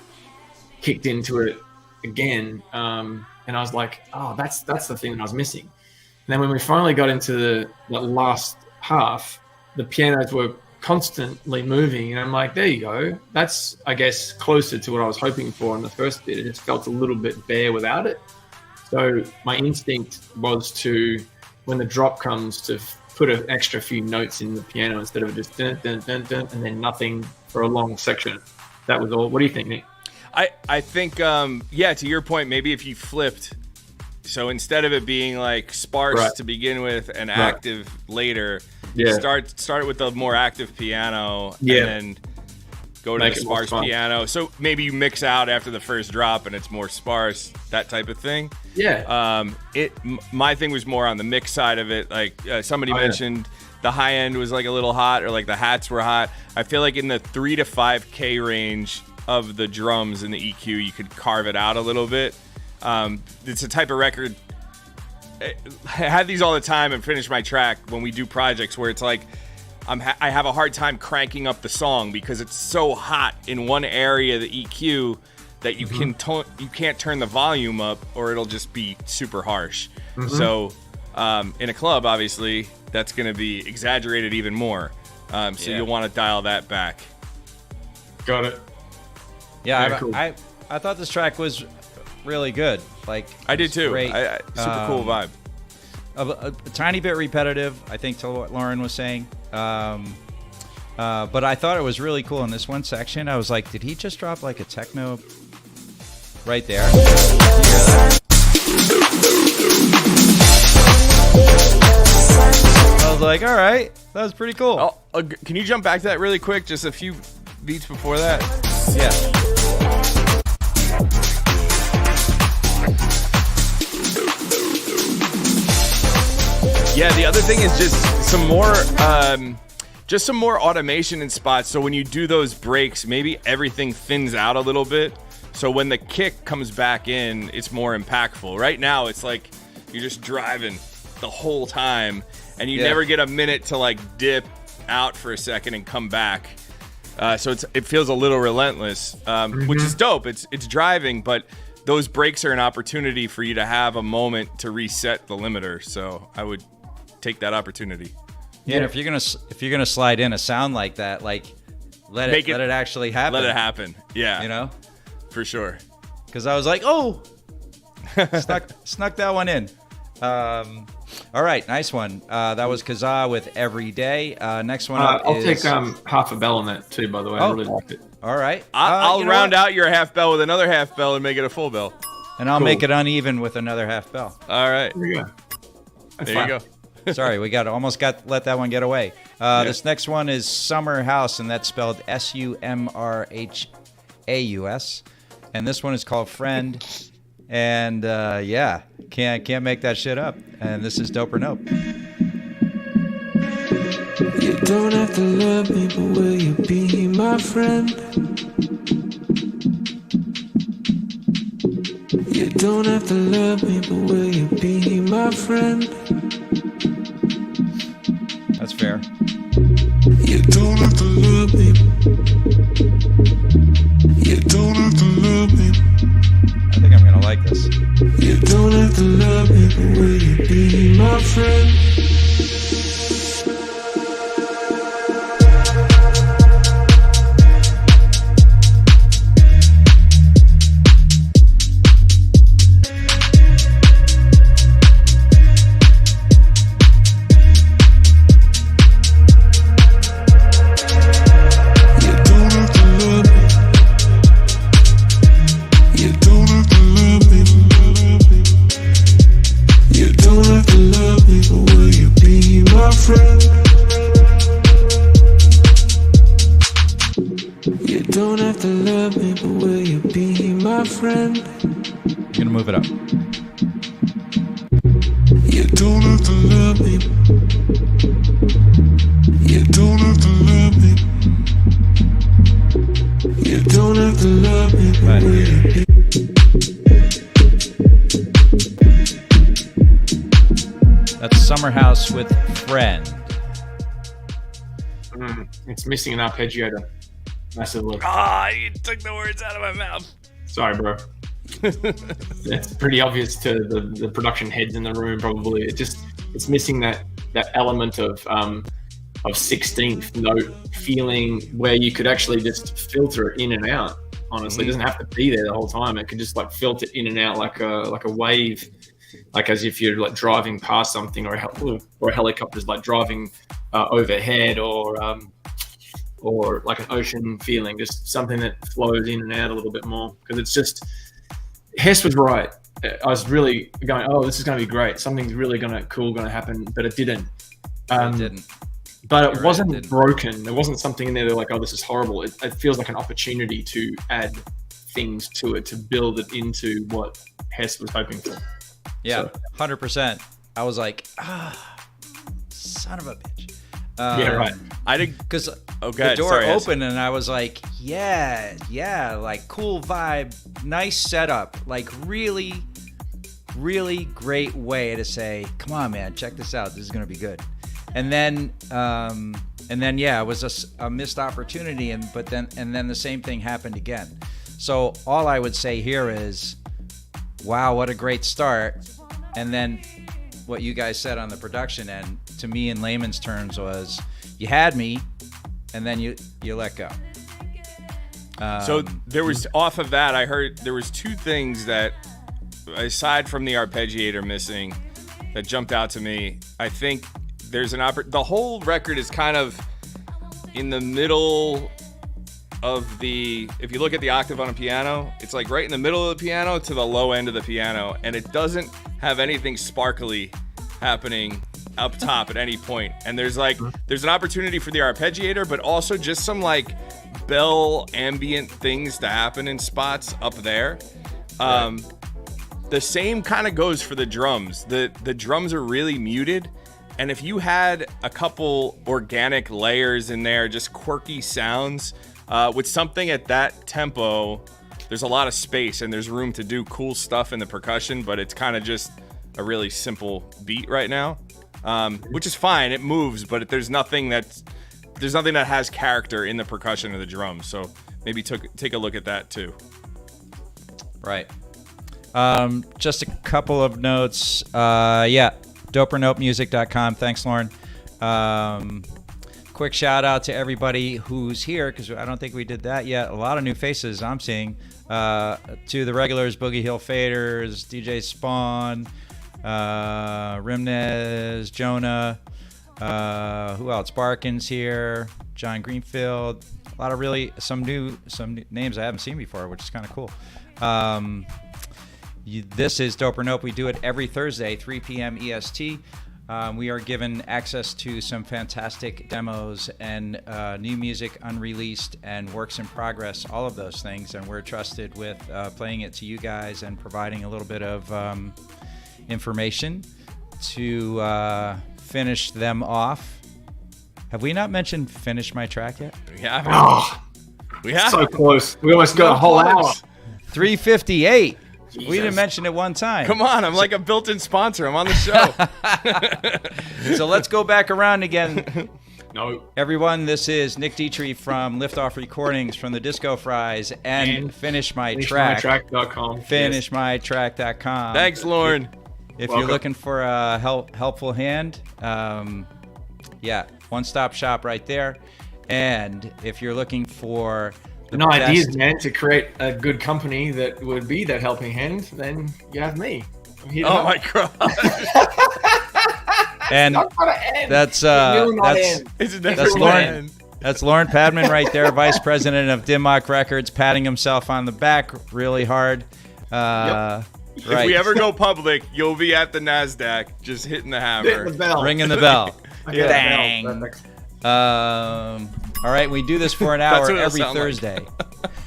S3: kicked into it again. And I was like, oh, that's the thing that I was missing. And then when we finally got into the last half, the pianos were constantly moving, and I'm like, there you go. That's, I guess, closer to what I was hoping for in the first bit. It just felt a little bit bare without it. So my instinct was to, when the drop comes, to put an extra few notes in the piano instead of just dun, dun, dun, dun, and then nothing for a long section. That was all. What do you think, Nick?
S1: I think, to your point, maybe if you flipped, so instead of it being like sparse to begin with and active later, start it with the more active piano and then go to the sparse piano. So maybe you mix out after the first drop and it's more sparse, that type of thing.
S3: Yeah.
S1: My thing was more on the mix side of it. Like somebody mentioned, the high end was like a little hot, or like the hats were hot. I feel like in the 3 to 5K range of the drums in the EQ, you could carve it out a little bit. It's a type of record. I have these all the time and finish my track when we do projects where it's like I have a hard time cranking up the song because it's so hot in one area of the EQ that you can't turn the volume up or it'll just be super harsh. So in a club, obviously, that's going to be exaggerated even more. So you'll want to dial that back.
S3: Got it.
S2: Yeah,
S3: cool.
S2: I thought this track was really good. Like,
S1: I did too.
S2: Great.
S1: Super cool vibe.
S2: A tiny bit repetitive, I think, to what Lauren was saying. But I thought it was really cool in this one section. I was like, did he just drop like a techno right there? Did you hear that? I was like, all right, that was pretty cool.
S1: Can you jump back to that really quick? Just a few beats before that.
S2: Yeah.
S1: Yeah, the other thing is just some more automation in spots. So when you do those breaks, maybe everything thins out a little bit. So when the kick comes back in, it's more impactful. Right now, it's like you're just driving the whole time, and you never get a minute to like dip out for a second and come back. So it feels a little relentless, which is dope. It's driving, but those breaks are an opportunity for you to have a moment to reset the limiter. So I would take that opportunity.
S2: Yeah, and if you're gonna slide in a sound like that, like let it actually happen.
S1: Let it happen. Yeah,
S2: you know,
S1: for sure.
S2: Because I was like, oh, snuck that one in. All right, nice one. That was Kazaa with Every Day. Next one up
S3: I'll take half a bell on that too, by the way. I really liked it.
S2: All right.
S1: I'll round out your half bell with another half bell and make it a full bell.
S2: And I'll make it uneven with another half bell.
S1: All right.
S3: There you go.
S1: There you go.
S2: Sorry, we almost let that one get away. This next one is Summer House, and that's spelled Sumrhaus. And this one is called Friend. And can't make that shit up. And this is Dope or Nope.
S7: You don't have to love me, but will you be my friend? You don't have to love me, but will you be my friend?
S2: That's fair.
S7: You don't have to love me. You don't have to love me.
S2: I think I'm gonna like this.
S7: You don't have to love me, but will you be my friend?
S2: Summer House with Friend.
S3: It's missing an arpeggiator. Massively.
S1: You took the words out of my mouth.
S3: Sorry, bro. It's pretty obvious to the production heads in the room. Probably it's missing that element of 16th note feeling where you could actually just filter it in and out. Honestly, it doesn't have to be there the whole time. It can just like filter in and out like a wave, like as if you're like driving past something, or a helicopter's like driving overhead, or like an ocean feeling, just something that flows in and out a little bit more. Because it's just, Hess was right. I was really going, oh, this is going to be great. Something's really going to happen, but it didn't.
S2: It didn't.
S3: But it wasn't broken. There wasn't something in there that like, oh, this is horrible. It feels like an opportunity to add things to it, to build it into what Hess was hoping for.
S2: Yeah, 100%. I was like, son of a bitch.
S3: Yeah, right.
S1: I did,
S2: because
S1: the
S2: door opened and I was like, yeah, like cool vibe, nice setup, like really, really great way to say, come on, man, check this out. This is gonna be good. And then yeah, it was a missed opportunity, and then the same thing happened again. So all I would say here is, wow, what a great start. And then what you guys said on the production end, to me in layman's terms, was you had me, and then you let go.
S1: So there was, off of that, I heard there was two things that, aside from the arpeggiator missing, that jumped out to me. I think there's the whole record is kind of in the middle of if you look at the octave on a piano, it's like right in the middle of the piano to the low end of the piano, and it doesn't have anything sparkly happening up top at any point. And there's an opportunity for the arpeggiator, but also just some like bell ambient things to happen in spots up there. Right. The same kind of goes for the drums. The drums are really muted, and if you had a couple organic layers in there, just quirky sounds, with something at that tempo, there's a lot of space and there's room to do cool stuff in the percussion, but it's kind of just a really simple beat right now, which is fine. It moves, but there's nothing that has character in the percussion or the drums. So maybe take a look at that too.
S2: Right. Just a couple of notes. DoperNopeMusic.com. Thanks, Lauren. Quick shout out to everybody who's here, because I don't think we did that yet. A lot of new faces I'm seeing. To the regulars, Boogie Hill Faders, DJ Spawn, Rimnez, Jonah, who else? Barkins here, John Greenfield. A lot of some new names I haven't seen before, which is kind of cool. This is Dope or Nope. We do it every Thursday, 3 p.m. EST. We are given access to some fantastic demos and new music unreleased and works in progress, all of those things. And we're trusted with playing it to you guys and providing a little bit of information to finish them off. Have we not mentioned Finish My Track yet?
S1: We haven't. Oh,
S3: we have. So close. We almost got a whole hour.
S2: 3:58. Jesus. We didn't mention it one time.
S1: Come on, I'm like a built-in sponsor. I'm on the show.
S2: So let's go back around again.
S3: No.
S2: Everyone, this is Nick Dietrich from Liftoff Recordings from the Disco Fries and Finish My Track.
S3: FinishMyTrack.com.
S2: FinishMyTrack.com.
S1: Thanks, Lauren.
S2: If you're looking for a helpful hand, one-stop shop right there. And if you're looking for
S3: ideas, man, to create a good company that would be that helping hand, then you have me.
S1: Oh my god!
S2: And that's Lauren. That's Lauren Padman right there, Vice President of Dimmock Records, patting himself on the back really hard.
S1: Yep. Right. If we ever go public, you'll be at the NASDAQ, just hitting the hammer,
S2: ringing the bell.
S3: Dang.
S2: All right, we do this for an hour every Thursday.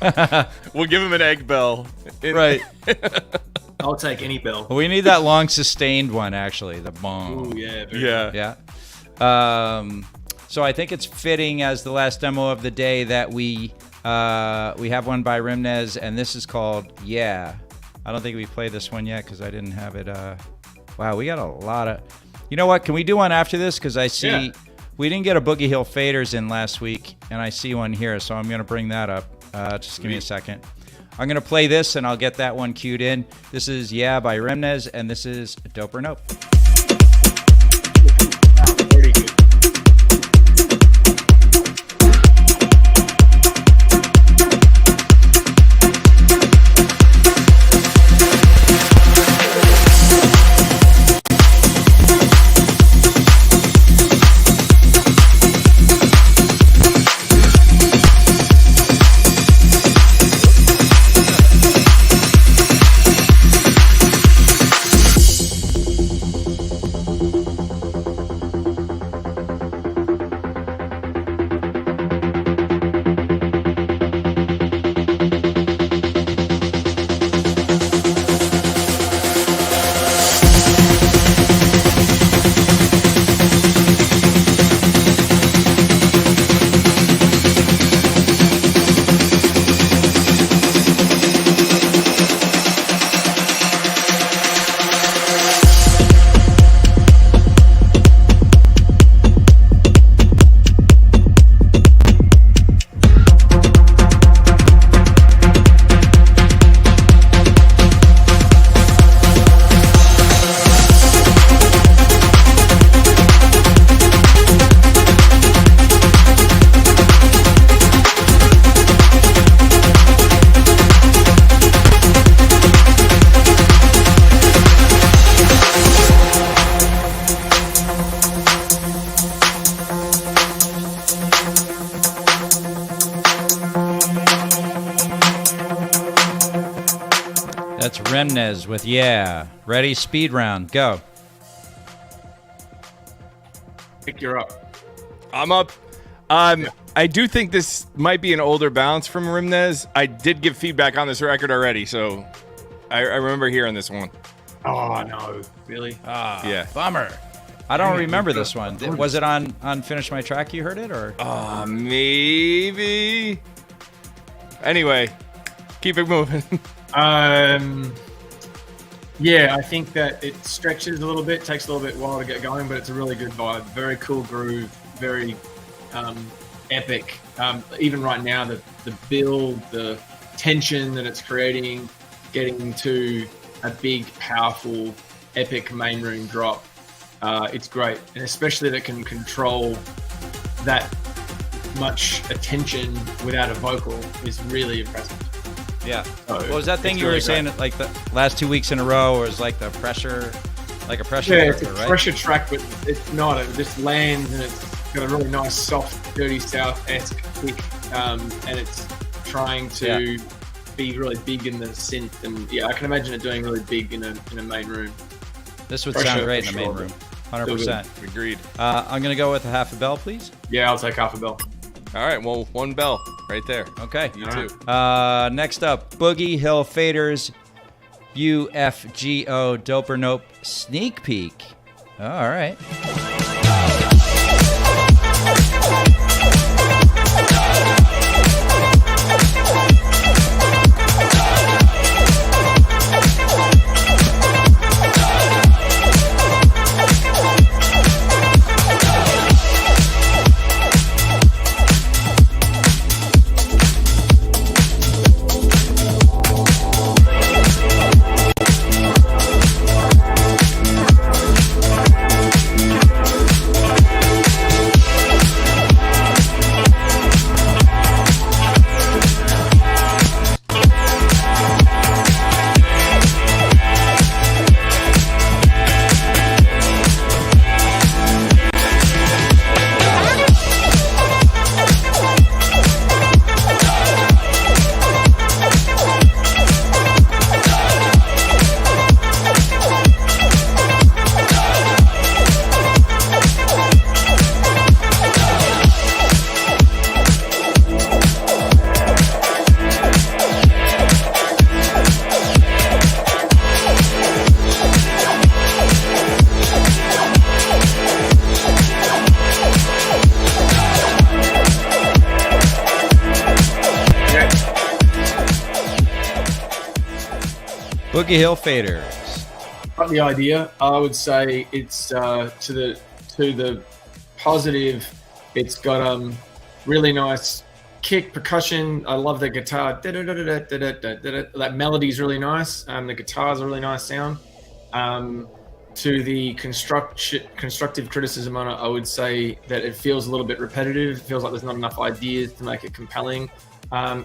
S1: Like. We'll give him an egg bell.
S2: Right.
S3: I'll take any bell.
S2: We need that long sustained one, actually. The bong.
S3: Ooh, yeah.
S2: Yeah. So I think it's fitting as the last demo of the day that we have one by Rimnez, and this is called Yeah. I don't think we played this one yet because I didn't have it. Wow, we got a lot of. You know what? Can we do one after this? Because I see. Yeah. We didn't get a Boogie Hill Faders in last week, and I see one here, so I'm going to bring that up. Just give me a second. I'm going to play this, and I'll get that one queued in. This is Yeah by Rimnez, and this is Dope or Nope. That's Remnez with Yeah. Ready? Speed round. Go.
S3: Pick you're up.
S1: I'm up. I do think this might be an older bounce from Rimnez. I did give feedback on this record already, so I remember hearing this one.
S3: Oh no, really?
S1: Yeah.
S2: Bummer. I don't remember this one. Was it on Finish My Track you heard it, or?
S1: Maybe. Anyway, keep it moving.
S3: Yeah, I think that it stretches a little bit, takes a little bit while to get going, but it's a really good vibe. Very cool groove, very epic. Even right now, the build, the tension that it's creating, getting to a big, powerful, epic main room drop. It's great, and especially that it can control that much attention without a vocal is really impressive.
S2: Yeah.
S3: So
S2: what was that thing you were saying like the last 2 weeks in a row, or was like the pressure, like a pressure?
S3: Yeah,
S2: cooker,
S3: it's a
S2: right?
S3: pressure track, but it's not. It just lands, and it's got a really nice, soft, Dirty South-esque kick, and it's trying to be really big in the synth. And yeah, I can imagine it doing really big in a main room.
S2: This would
S3: Pressure,
S2: sound great in
S3: for
S2: a main
S3: sure.
S2: room. 100%.
S1: Agreed.
S2: I'm gonna go with a half a bell, please.
S3: Yeah, I'll take half a bell.
S1: All right, well, one bell right there.
S2: Okay.
S1: You too.
S2: Next up, Boogie Hill Faders, UFGO Dope or Nope Sneak Peek. All right. Boogie Hill Faders.
S3: Got the idea. I would say it's to the positive. It's got really nice kick percussion. I love the guitar. That melody's really nice. The guitar's a really nice sound. To the constructive criticism on it, I would say that it feels a little bit repetitive. It feels like there's not enough ideas to make it compelling.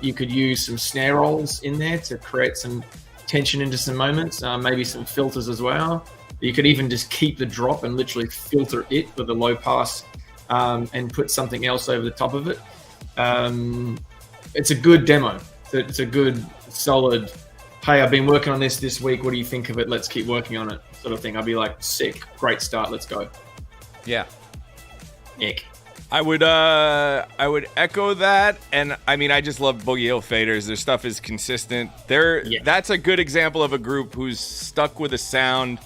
S3: You could use some snare rolls in there to create some tension into some moments, maybe some filters as well. You could even just keep the drop and literally filter it with a low pass and put something else over the top of it. It's a good demo. It's a good, solid, hey, I've been working on this week. What do you think of it? Let's keep working on it sort of thing. I'd be like, sick, great start. Let's go.
S2: Yeah.
S3: Nick.
S1: I would echo that, and I mean I just love Boogie Hill Faders. Their stuff is consistent. That's a good example of a group who's stuck with a sound,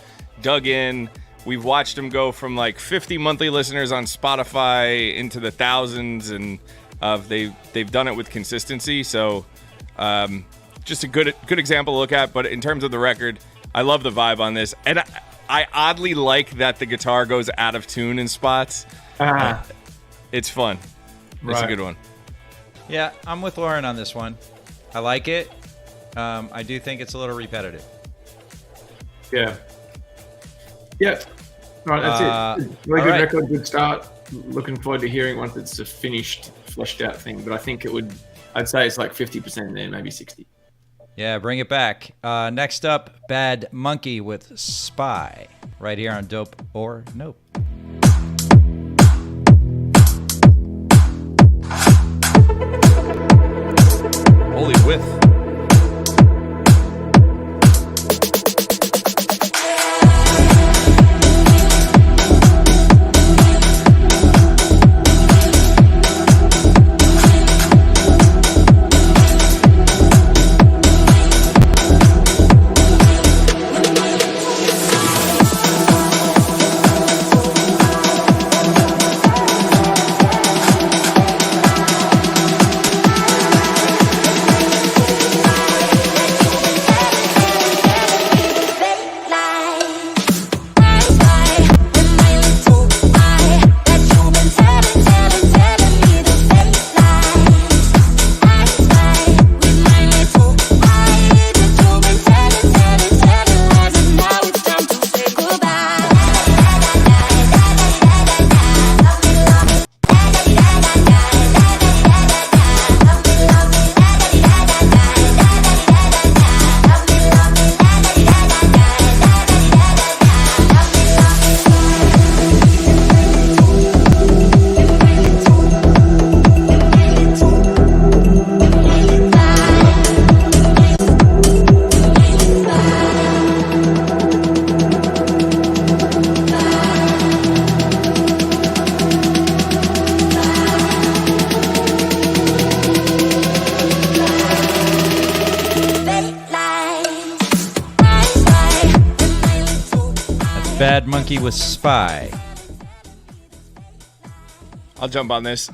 S1: dug in. We've watched them go from like 50 monthly listeners on Spotify into the thousands, and they've done it with consistency. So just a good example to look at. But in terms of the record, I love the vibe on this, and I oddly like that the guitar goes out of tune in spots. It's fun. It's a good one.
S2: Yeah, I'm with Lauren on this one. I like it. I do think it's a little repetitive.
S3: Yeah. Yeah. All right, that's it. Really good record, good start. Looking forward to hearing once it's a finished, fleshed out thing. But I think I'd say it's like 50% there, maybe 60.
S2: Yeah, bring it back. Next up, Bad Monkey with Spy. Right here on Dope or Nope.
S1: Holy whiff.
S2: Bad Monkey with Spy.
S1: I'll jump on this.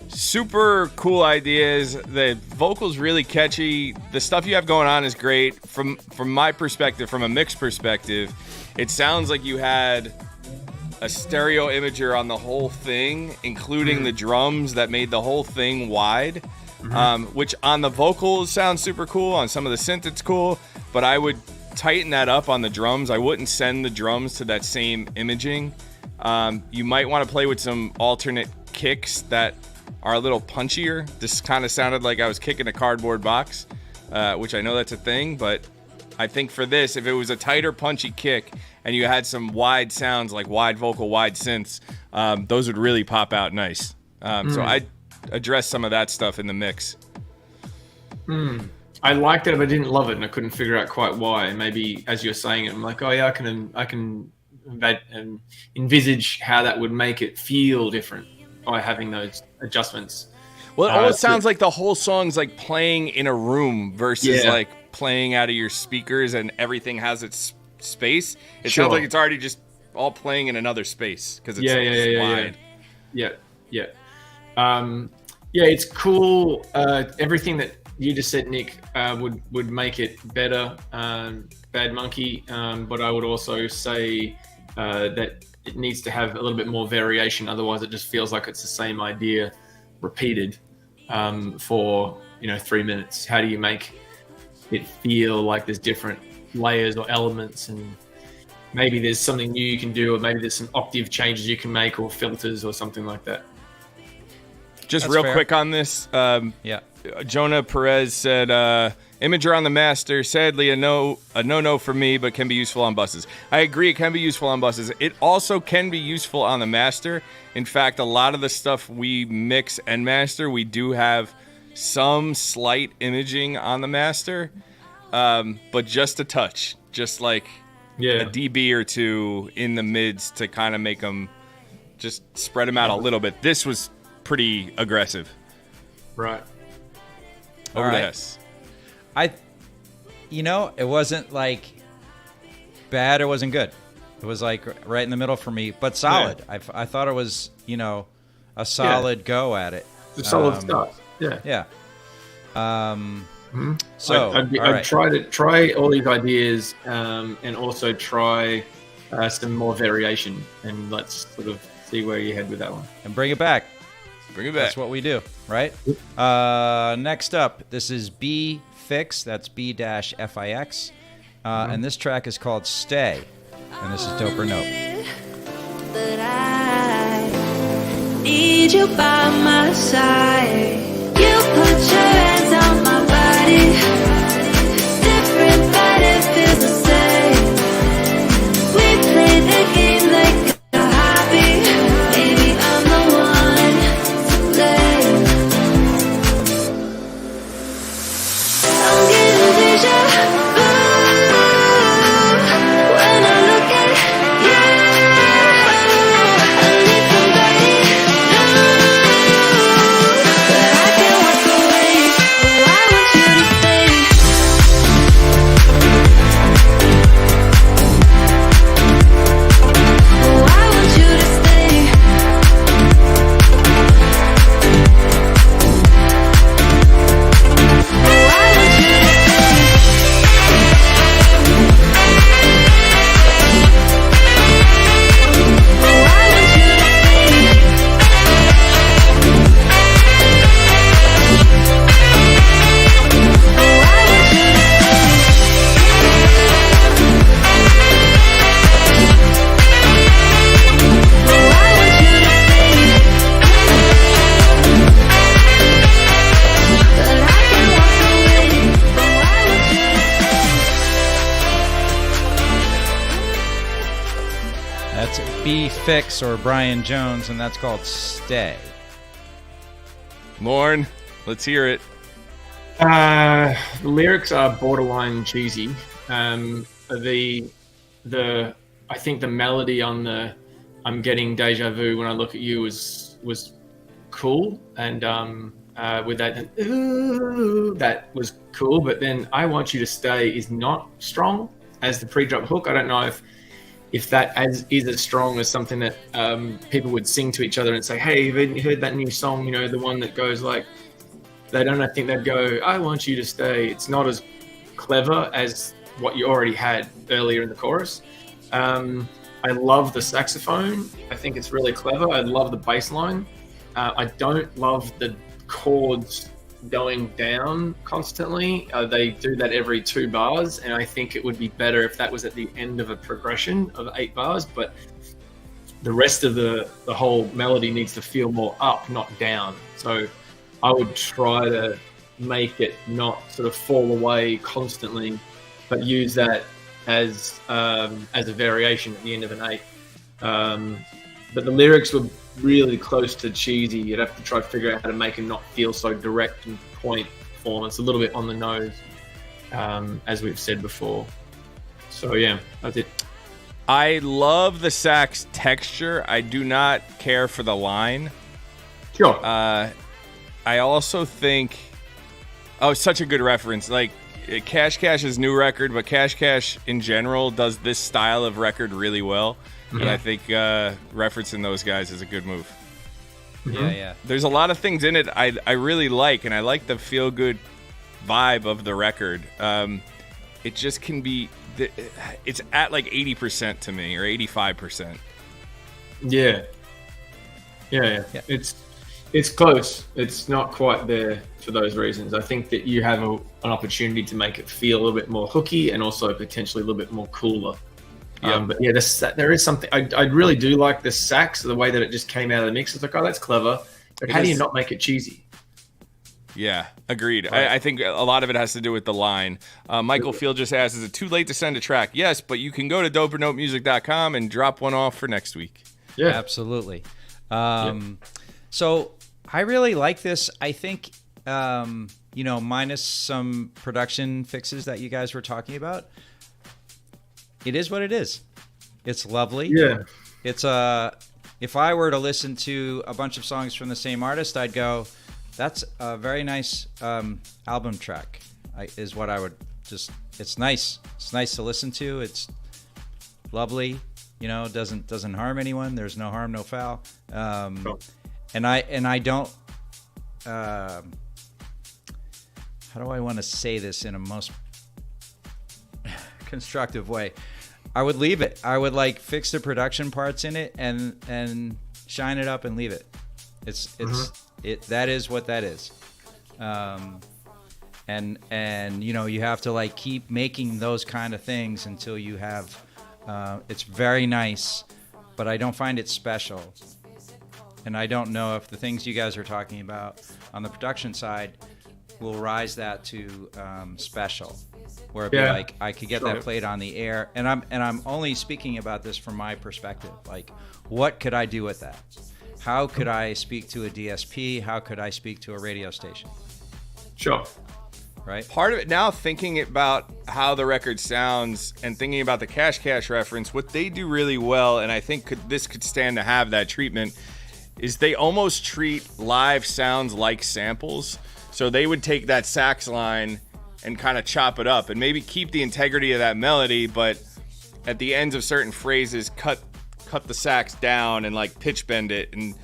S1: Super cool ideas. The vocals really catchy. The stuff you have going on is great. From my perspective, from a mix perspective, it sounds like you had a stereo imager on the whole thing, including the drums that made the whole thing wide. Which on the vocals sounds super cool. On some of the synth, it's cool. But I would tighten that up on the drums. I wouldn't send the drums to that same imaging. You might want to play with some alternate kicks that are a little punchier. This kind of sounded like I was kicking a cardboard box, which I know that's a thing, but I think for this, if it was a tighter, punchy kick and you had some wide sounds like wide vocal, wide synths, those would really pop out nice. So I addressed some of that stuff in the mix.
S3: I liked it, but I didn't love it, and I couldn't figure out quite why. Maybe as you're saying it, I'm like, oh yeah, I can envisage how that would make it feel different by having those adjustments.
S1: Well, it almost sounds like the whole song's like playing in a room versus like playing out of your speakers, and everything has its space. It sounds like it's already just all playing in another space because it's wide.
S3: It's cool. Everything that you just said, Nick, would make it better. Bad Monkey, but I would also say that it needs to have a little bit more variation. Otherwise, it just feels like it's the same idea repeated for 3 minutes. How do you make it feel like there's different layers or elements, and maybe there's something new you can do, or maybe there's some octave changes you can make, or filters or something like that.
S1: Just That's real fair. Quick on this. Jonah Perez said, Imager on the Master, sadly a no-no for me, but can be useful on buses. I agree, it can be useful on buses. It also can be useful on the Master. In fact, a lot of the stuff we mix and master, we do have some slight imaging on the Master, but just a touch. Just like a dB or two in the mids to kind of make them, just spread them out a little bit. This was pretty aggressive.
S3: Right.
S1: Over this.
S2: It wasn't like bad or wasn't good. It was like right in the middle for me, but solid. Yeah. I thought it was, a solid go at it.
S3: It's a solid start. Yeah.
S2: Yeah.
S3: So I'd try all these ideas, and also try some more variation, and let's sort of see where you head with that one.
S2: And bring it back.
S1: Bring it back.
S2: That's what we do, right? Next up, this is B Fix. That's B-Fix. And this track is called Stay. And this is Dope or Nope.
S7: But I need you by my side. You put your hands on my body. It's different, but it feels the same. We play the game like a hobby. Maybe I'm the one to blame. I'm getting vision. When I look at you, I need somebody new, but I can't walk away. Oh, I want you to stay. Oh, I want you to stay. Oh, I want you to
S2: That's B Fix or Brian Jones, and that's called Stay.
S1: Lorne, let's hear it.
S3: The lyrics are borderline cheesy. I think the melody on the "I'm getting deja vu when I look at you" was cool, and with that, ooh, that was cool. But then "I want you to stay" is not strong as the pre-drop hook. I don't know if if that is as strong as something that people would sing to each other and say, hey, have you heard that new song, you know, the one that goes like, I think they'd go, I want you to stay. It's not as clever as what you already had earlier in the chorus. I love the saxophone. I think it's really clever. I love the bass line. I don't love the chords going down constantly. They do that every 2 bars, and I think it would be better if that was at the end of a progression of 8 bars, but the rest of the whole melody needs to feel more up, not down. So I would try to make it not sort of fall away constantly, but use that as a variation at the end of an 8. But the lyrics were really close to cheesy. You'd have to try to figure out how to make it not feel so direct and point form. It's a little bit on the nose, as we've said before. So yeah, that's it.
S1: I love the sax texture. I do not care for the line.
S3: Sure.
S1: I also think, such a good reference. Like Cash Cash's new record, but Cash Cash in general does this style of record really well.
S3: Mm-hmm.
S1: And I think referencing those guys is a good move.
S2: Mm-hmm. Yeah.
S1: There's a lot of things in it I really like, and I like the feel-good vibe of the record. It just can be, it's at like 80% to me, or 85%.
S3: Yeah. It's close. It's not quite there for those reasons. I think that you have an opportunity to make it feel a little bit more hooky and also potentially a little bit more cooler. But yeah, there is something. I really do like the sax, the way that it just came out of the mix. It's like, oh, that's clever. But how do you not make it cheesy?
S1: Yeah, agreed.
S3: Right.
S1: I think a lot of it has to do with the line. Michael Field just asked, is it too late to send a track? Yes, but you can go to dopernotemusic.com and drop one off for next week.
S3: Yeah,
S2: absolutely. So I really like this. I think, minus some production fixes that you guys were talking about, it is what it is. It's lovely.
S3: Yeah.
S2: It's if I were to listen to a bunch of songs from the same artist, I'd go, that's a very nice album track. Is what I would just. It's nice. It's nice to listen to. It's lovely. Doesn't harm anyone. There's no harm, no foul.
S3: Cool.
S2: And I don't. How do I want to say this in a most constructive way? I would leave it. I would fix the production parts in it and shine it up and leave it. That is what that is. And you have to keep making those kind of things until you have. It's very nice, but I don't find it special. And I don't know if the things you guys are talking about on the production side will rise that to special, where it'd be I could get that played on the air. And I'm only speaking about this from my perspective. What could I do with that? How could I speak to a DSP? How could I speak to a radio station?
S3: Sure.
S2: Right.
S1: Part of it now, thinking about how the record sounds and thinking about the Cash Cash reference, what they do really well, and I think this could stand to have that treatment, is they almost treat live sounds like samples. So they would take that sax line and kind of chop it up and maybe keep the integrity of that melody, but at the ends of certain phrases, cut the sax down and pitch bend it and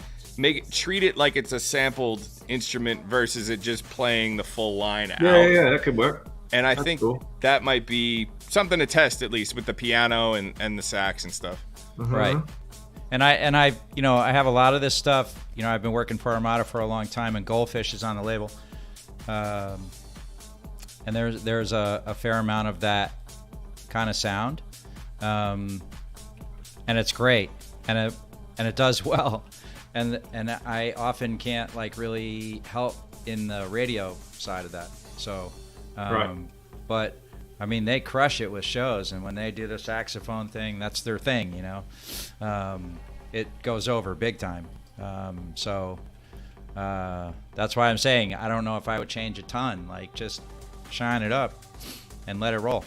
S1: treat it like it's a sampled instrument versus it just playing the full line out.
S3: Yeah, that could work.
S1: And I think that might be something to test, at least with the piano and the sax and stuff.
S3: Mm-hmm.
S2: Right. And I have a lot of this stuff. I've been working for Armada for a long time, and Goldfish is on the label. And there's a fair amount of that kind of sound, and it's great, and it does well, and I often can't really help in the radio side of that. So,
S3: right.
S2: But I mean, they crush it with shows, and when they do the saxophone thing, that's their thing. It goes over big time. So that's why I'm saying I don't know if I would change a ton. Just shine it up and let it roll.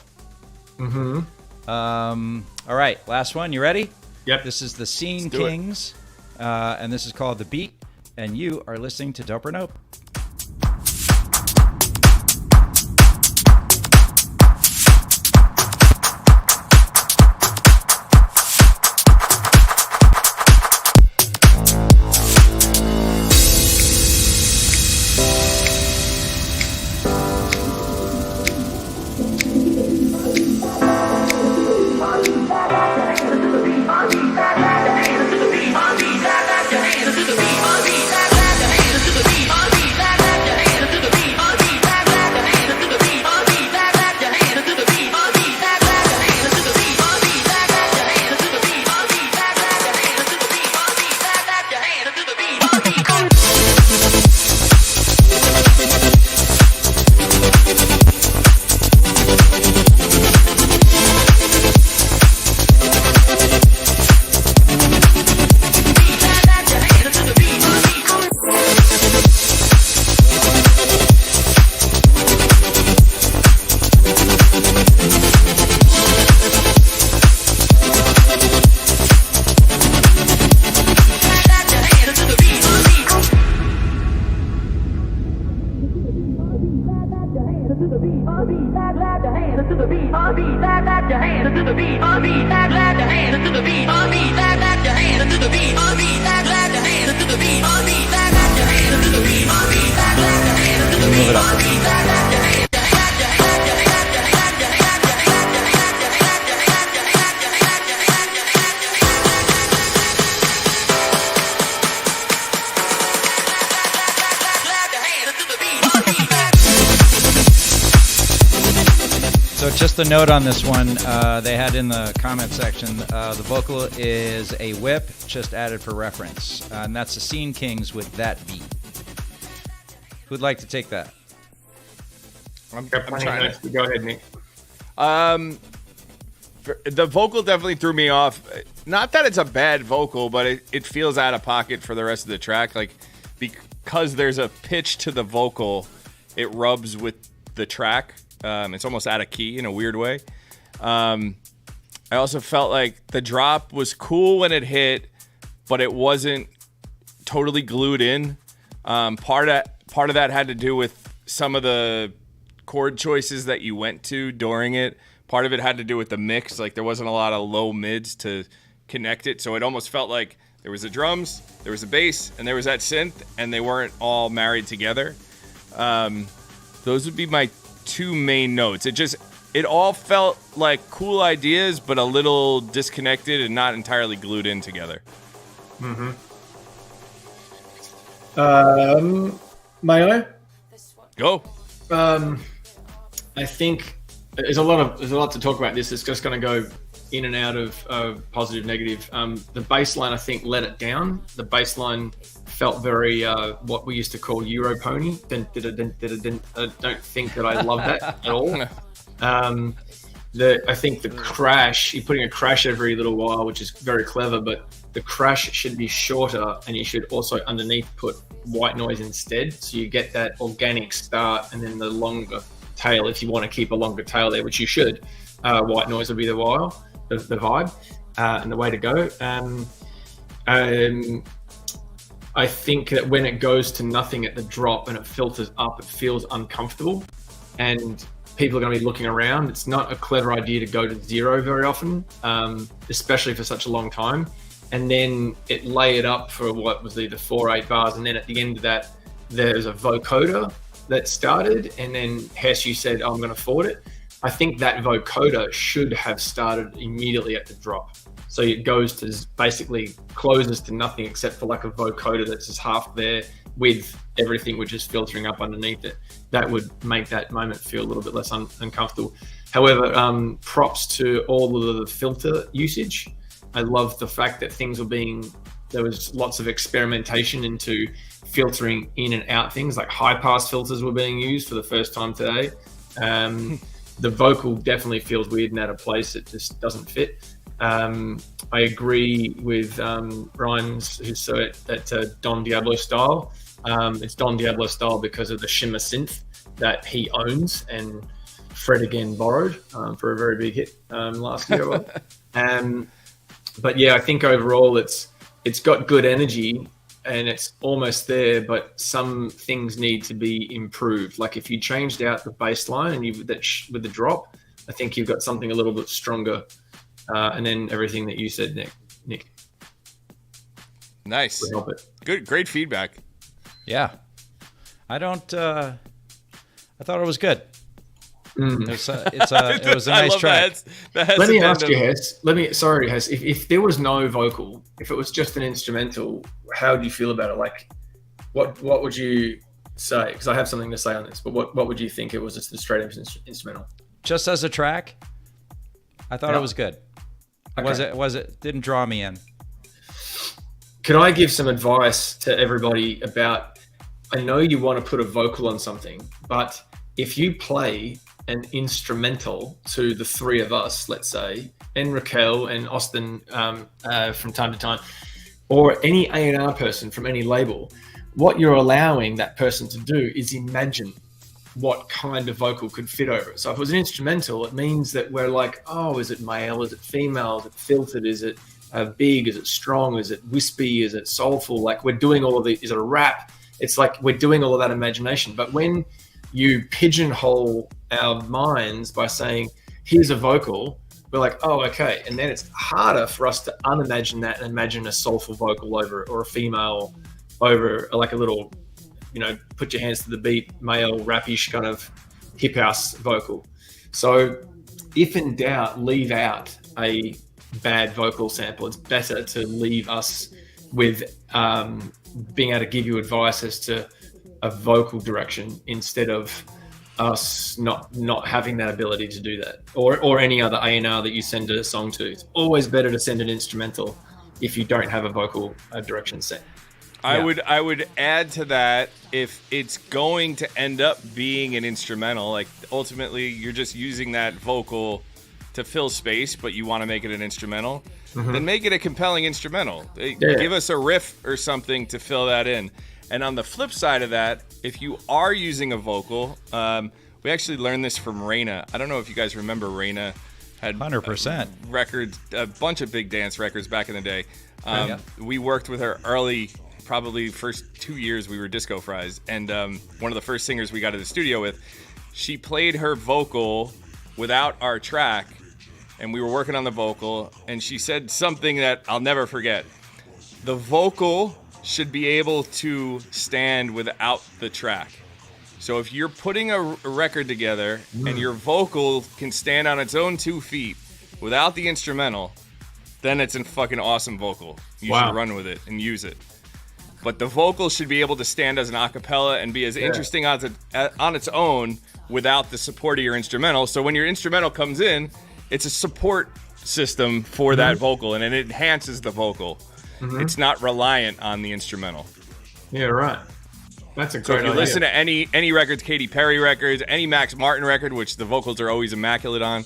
S3: Mm-hmm.
S2: All right, last one. You ready?
S3: Yep.
S2: This is the Scene Kings, and this is called The Beat, and you are listening to Dope or Nope.
S9: to the beat, clap your hands to the beat, clap your hands to the beat, clap your hands to the beat, clap your hands to the beat, clap your hands to the beat, clap your hands to the beat,
S2: Move it up. So just a note on this one, they had in the comment section, the vocal is a whip, just added for reference. And that's the Scene Kings with That Beat. Who'd like to take that?
S3: I'm trying to go ahead, Nick.
S1: The vocal definitely threw me off. Not that it's a bad vocal, but it feels out of pocket for the rest of the track. Like, because there's a pitch to the vocal, it rubs with the track. It's almost out of key in a weird way. I also felt like the drop was cool when it hit, but it wasn't totally glued in. Part of that had to do with some of the chord choices that you went to during it. Part of it had to do with the mix. Like, there wasn't a lot of low mids to connect it. So it almost felt like there was the drums, there was the bass, and there was that synth, and they weren't all married together. Those would be my two main notes. It all felt like cool ideas, but a little disconnected and not entirely glued in together.
S3: Mm-hmm. Mayo?
S1: Go.
S3: I think there's a lot to talk about this. It's just going to go in and out of positive, negative. The bass line, I think, let it down. The bass line felt very what we used to call Euro pony. I don't think that I love that at all. I think the crash, you're putting a crash every little while, which is very clever, but the crash should be shorter, and you should also underneath put white noise instead, so you get that organic start and then the longer tail. If you want to keep a longer tail there, which you should, white noise will be the vibe and the way to go. I think that when it goes to nothing at the drop and it filters up, it feels uncomfortable, and people are going to be looking around. It's not a clever idea to go to zero very often, especially for such a long time. And then it lay it up for what was either 4-8 bars, and then at the end of that, there's a vocoder that started, and then Hess, you said, I'm going to forward it. I think that vocoder should have started immediately at the drop. So it goes to basically closes to nothing except for like a vocoder that's just half there with everything which is filtering up underneath it. That would make that moment feel a little bit less uncomfortable. However, props to all of the filter usage. I love the fact that there was lots of experimentation into filtering in and out things, like high pass filters were being used for the first time today. The vocal definitely feels weird and out of place. It just doesn't fit. I agree with Ryan's who said that Don Diablo style. It's Don Diablo style because of the shimmer synth that he owns and Fred again borrowed for a very big hit last year. But yeah, I think overall it's got good energy and it's almost there, but some things need to be improved. Like if you changed out the bass line and with the drop, I think you've got something a little bit stronger. And then everything that you said, Nick.
S1: Nice. Good, great feedback.
S2: Yeah. I thought it was good. It was a nice track.
S3: Let me ask you, Hess. Hess. If there was no vocal, if it was just an instrumental, how do you feel about it? Like, what would you say? Because I have something to say on this. But what would you think it was just a straight up instrumental?
S2: Just as a track, I thought it was good. Okay. Was it didn't draw me in.
S3: Can I give some advice to everybody about? I know you want to put a vocal on something, but if you play an instrumental to the three of us, let's say, and Raquel and Austin from time to time, or any A&R person from any label, what you're allowing that person to do is imagine what kind of vocal could fit over it. So if it was an instrumental, it means that we're like, oh, is it male? Is it female? Is it filtered? Is it big? Is it strong? Is it wispy? Is it soulful? Like we're doing all of the, is it a rap? It's like we're doing all of that imagination. But when you pigeonhole our minds by saying, here's a vocal. We're like, oh, okay. And then it's harder for us to unimagine that and imagine a soulful vocal over it, or a female over, like a little, put your hands to the beat, male rapish kind of hip house vocal. So if in doubt, leave out a bad vocal sample. It's better to leave us with being able to give you advice as to a vocal direction instead of us not having that ability to do that, or any other A&R that you send a song to. It's always better to send an instrumental if you don't have a vocal direction set.
S1: I would add to that, if it's going to end up being an instrumental, like ultimately you're just using that vocal to fill space, but you want to make it an instrumental, then make it a compelling instrumental. Give us a riff or something to fill that in. And on the flip side of that, if you are using a vocal, we actually learned this from Raina. I don't know if you guys remember Raina had
S2: 100%
S1: records, a bunch of big dance records back in the day. We worked with her early, probably first 2 years we were Disco Fries, and one of the first singers we got to the studio with, she played her vocal without our track, and we were working on the vocal, and she said something that I'll never forget. The vocal should be able to stand without the track. So if you're putting a record together and your vocal can stand on its own 2 feet without the instrumental, then it's a fucking awesome vocal. You should run with it and use it. But the vocal should be able to stand as an acapella and be as interesting on its own without the support of your instrumental. So when your instrumental comes in, it's a support system for that vocal, and it enhances the vocal. It's not reliant on the instrumental.
S3: Yeah, right. That's a great idea.
S1: So if you listen to any records, Katy Perry records, any Max Martin record, which the vocals are always immaculate on,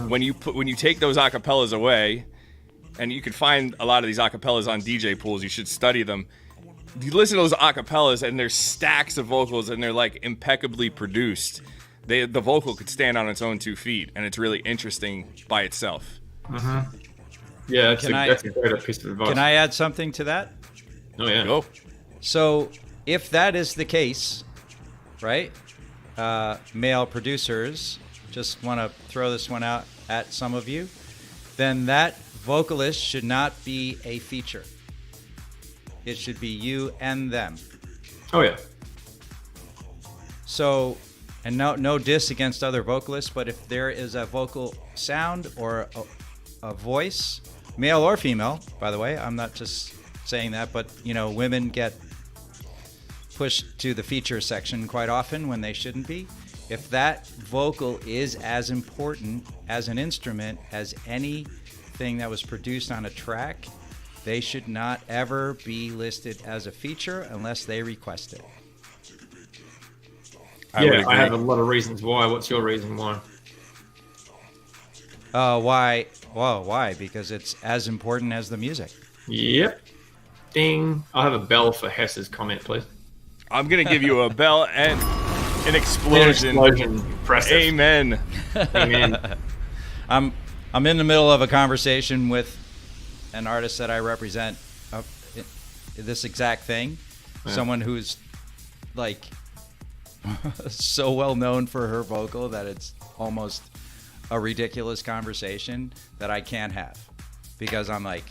S1: when you take those acapellas away, and you can find a lot of these acapellas on DJ pools, you should study them. You listen to those acapellas, and there's stacks of vocals, and they're like impeccably produced. The vocal could stand on its own 2 feet, and it's really interesting by itself.
S3: Yeah, that's a great piece of advice.
S2: Can I add something to that?
S3: Oh, yeah.
S1: Go.
S2: So if that is the case, right, male producers, just want to throw this one out at some of you, then that vocalist should not be a feature. It should be you and them.
S3: Oh, yeah.
S2: So, and no diss against other vocalists, but if there is a vocal sound or a voice, male or female, by the way, I'm not just saying that, but women get pushed to the feature section quite often when they shouldn't be. If that vocal is as important as an instrument as anything that was produced on a track, they should not ever be listed as a feature unless they request it.
S3: I have a lot of reasons why. What's your reason why?
S2: Why? Well, why? Because it's as important as the music.
S3: Yep. Ding. I'll have a bell for Hess's comment, please.
S1: I'm going to give you a bell and an explosion.
S3: Impressive.
S1: Amen.
S3: Amen.
S2: I'm in the middle of a conversation with an artist that I represent, this exact thing. Yeah. Someone who's like so well known for her vocal that it's almost a ridiculous conversation that I can't have, because I'm like,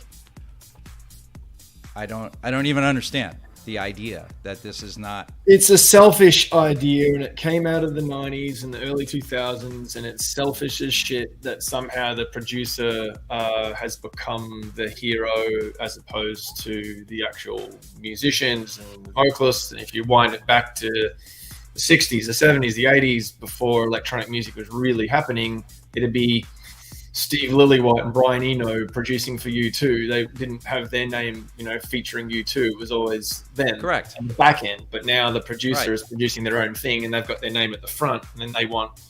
S2: I don't even understand the idea that this is not.
S3: It's a selfish idea, and it came out of the 90s and the early 2000s, and it's selfish as shit that somehow the producer has become the hero as opposed to the actual musicians and the vocalists. And if you wind it back to the 60s, the 70s, the 80s, before electronic music was really happening, it'd be Steve Lillywhite and Brian Eno producing for U2. They didn't have their name, featuring U2. It was always them.
S2: Correct.
S3: On the back end. But now the producer is producing their own thing, and they've got their name at the front. And then they want,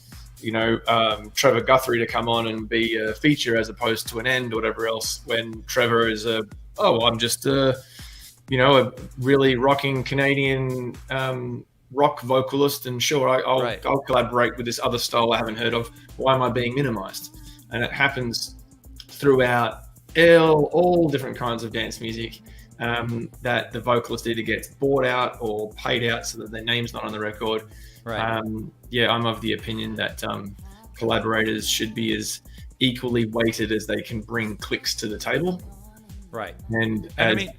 S3: Trevor Guthrie to come on and be a feature as opposed to an end or whatever else, when Trevor is I'm just a really rocking Canadian rock vocalist, and sure, I'll collaborate with this other style I haven't heard of. Why am I being minimized? And it happens throughout all different kinds of dance music, that the vocalist either gets bought out or paid out so that their name's not on the record.
S2: Right.
S3: I'm of the opinion that collaborators should be as equally weighted as they can bring clicks to the table.
S2: Right.
S3: And
S2: I mean,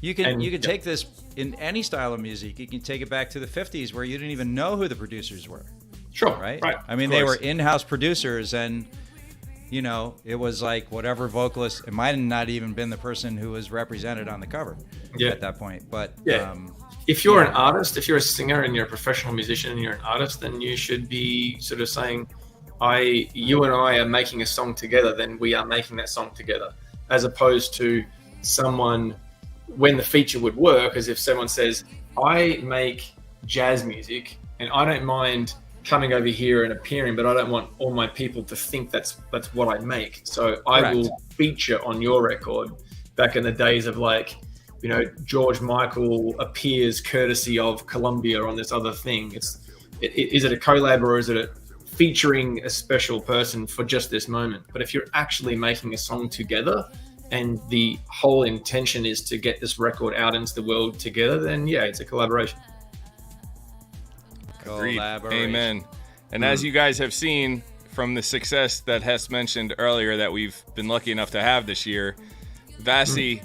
S2: you can take this in any style of music. You can take it back to the 50s where you didn't even know who the producers were.
S3: Sure.
S2: Right.
S3: Right.
S2: I mean, they were in-house producers, and it was like whatever vocalist. It might have not even been the person who was represented on the cover at that point. But
S3: if you're an artist, if you're a singer and you're a professional musician and you're an artist, then you should be sort of saying, you and I are making a song together, then we are making that song together, as opposed to someone, when the feature would work, as if someone says, I make jazz music and I don't mind coming over here and appearing, but I don't want all my people to think that's what I make. So I will feature on your record. Back in the days of George Michael appears courtesy of Columbia on this other thing. Is it a collab, or is it featuring a special person for just this moment? But if you're actually making a song together and the whole intention is to get this record out into the world together, then it's a collaboration.
S1: Amen. And as you guys have seen from the success that Hess mentioned earlier that we've been lucky enough to have this year, Vasi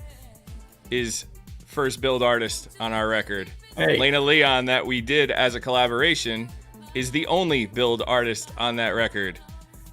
S1: is first billed artist on our record.
S3: Hey.
S1: Lena Leon, that we did as a collaboration, is the only billed artist on that record.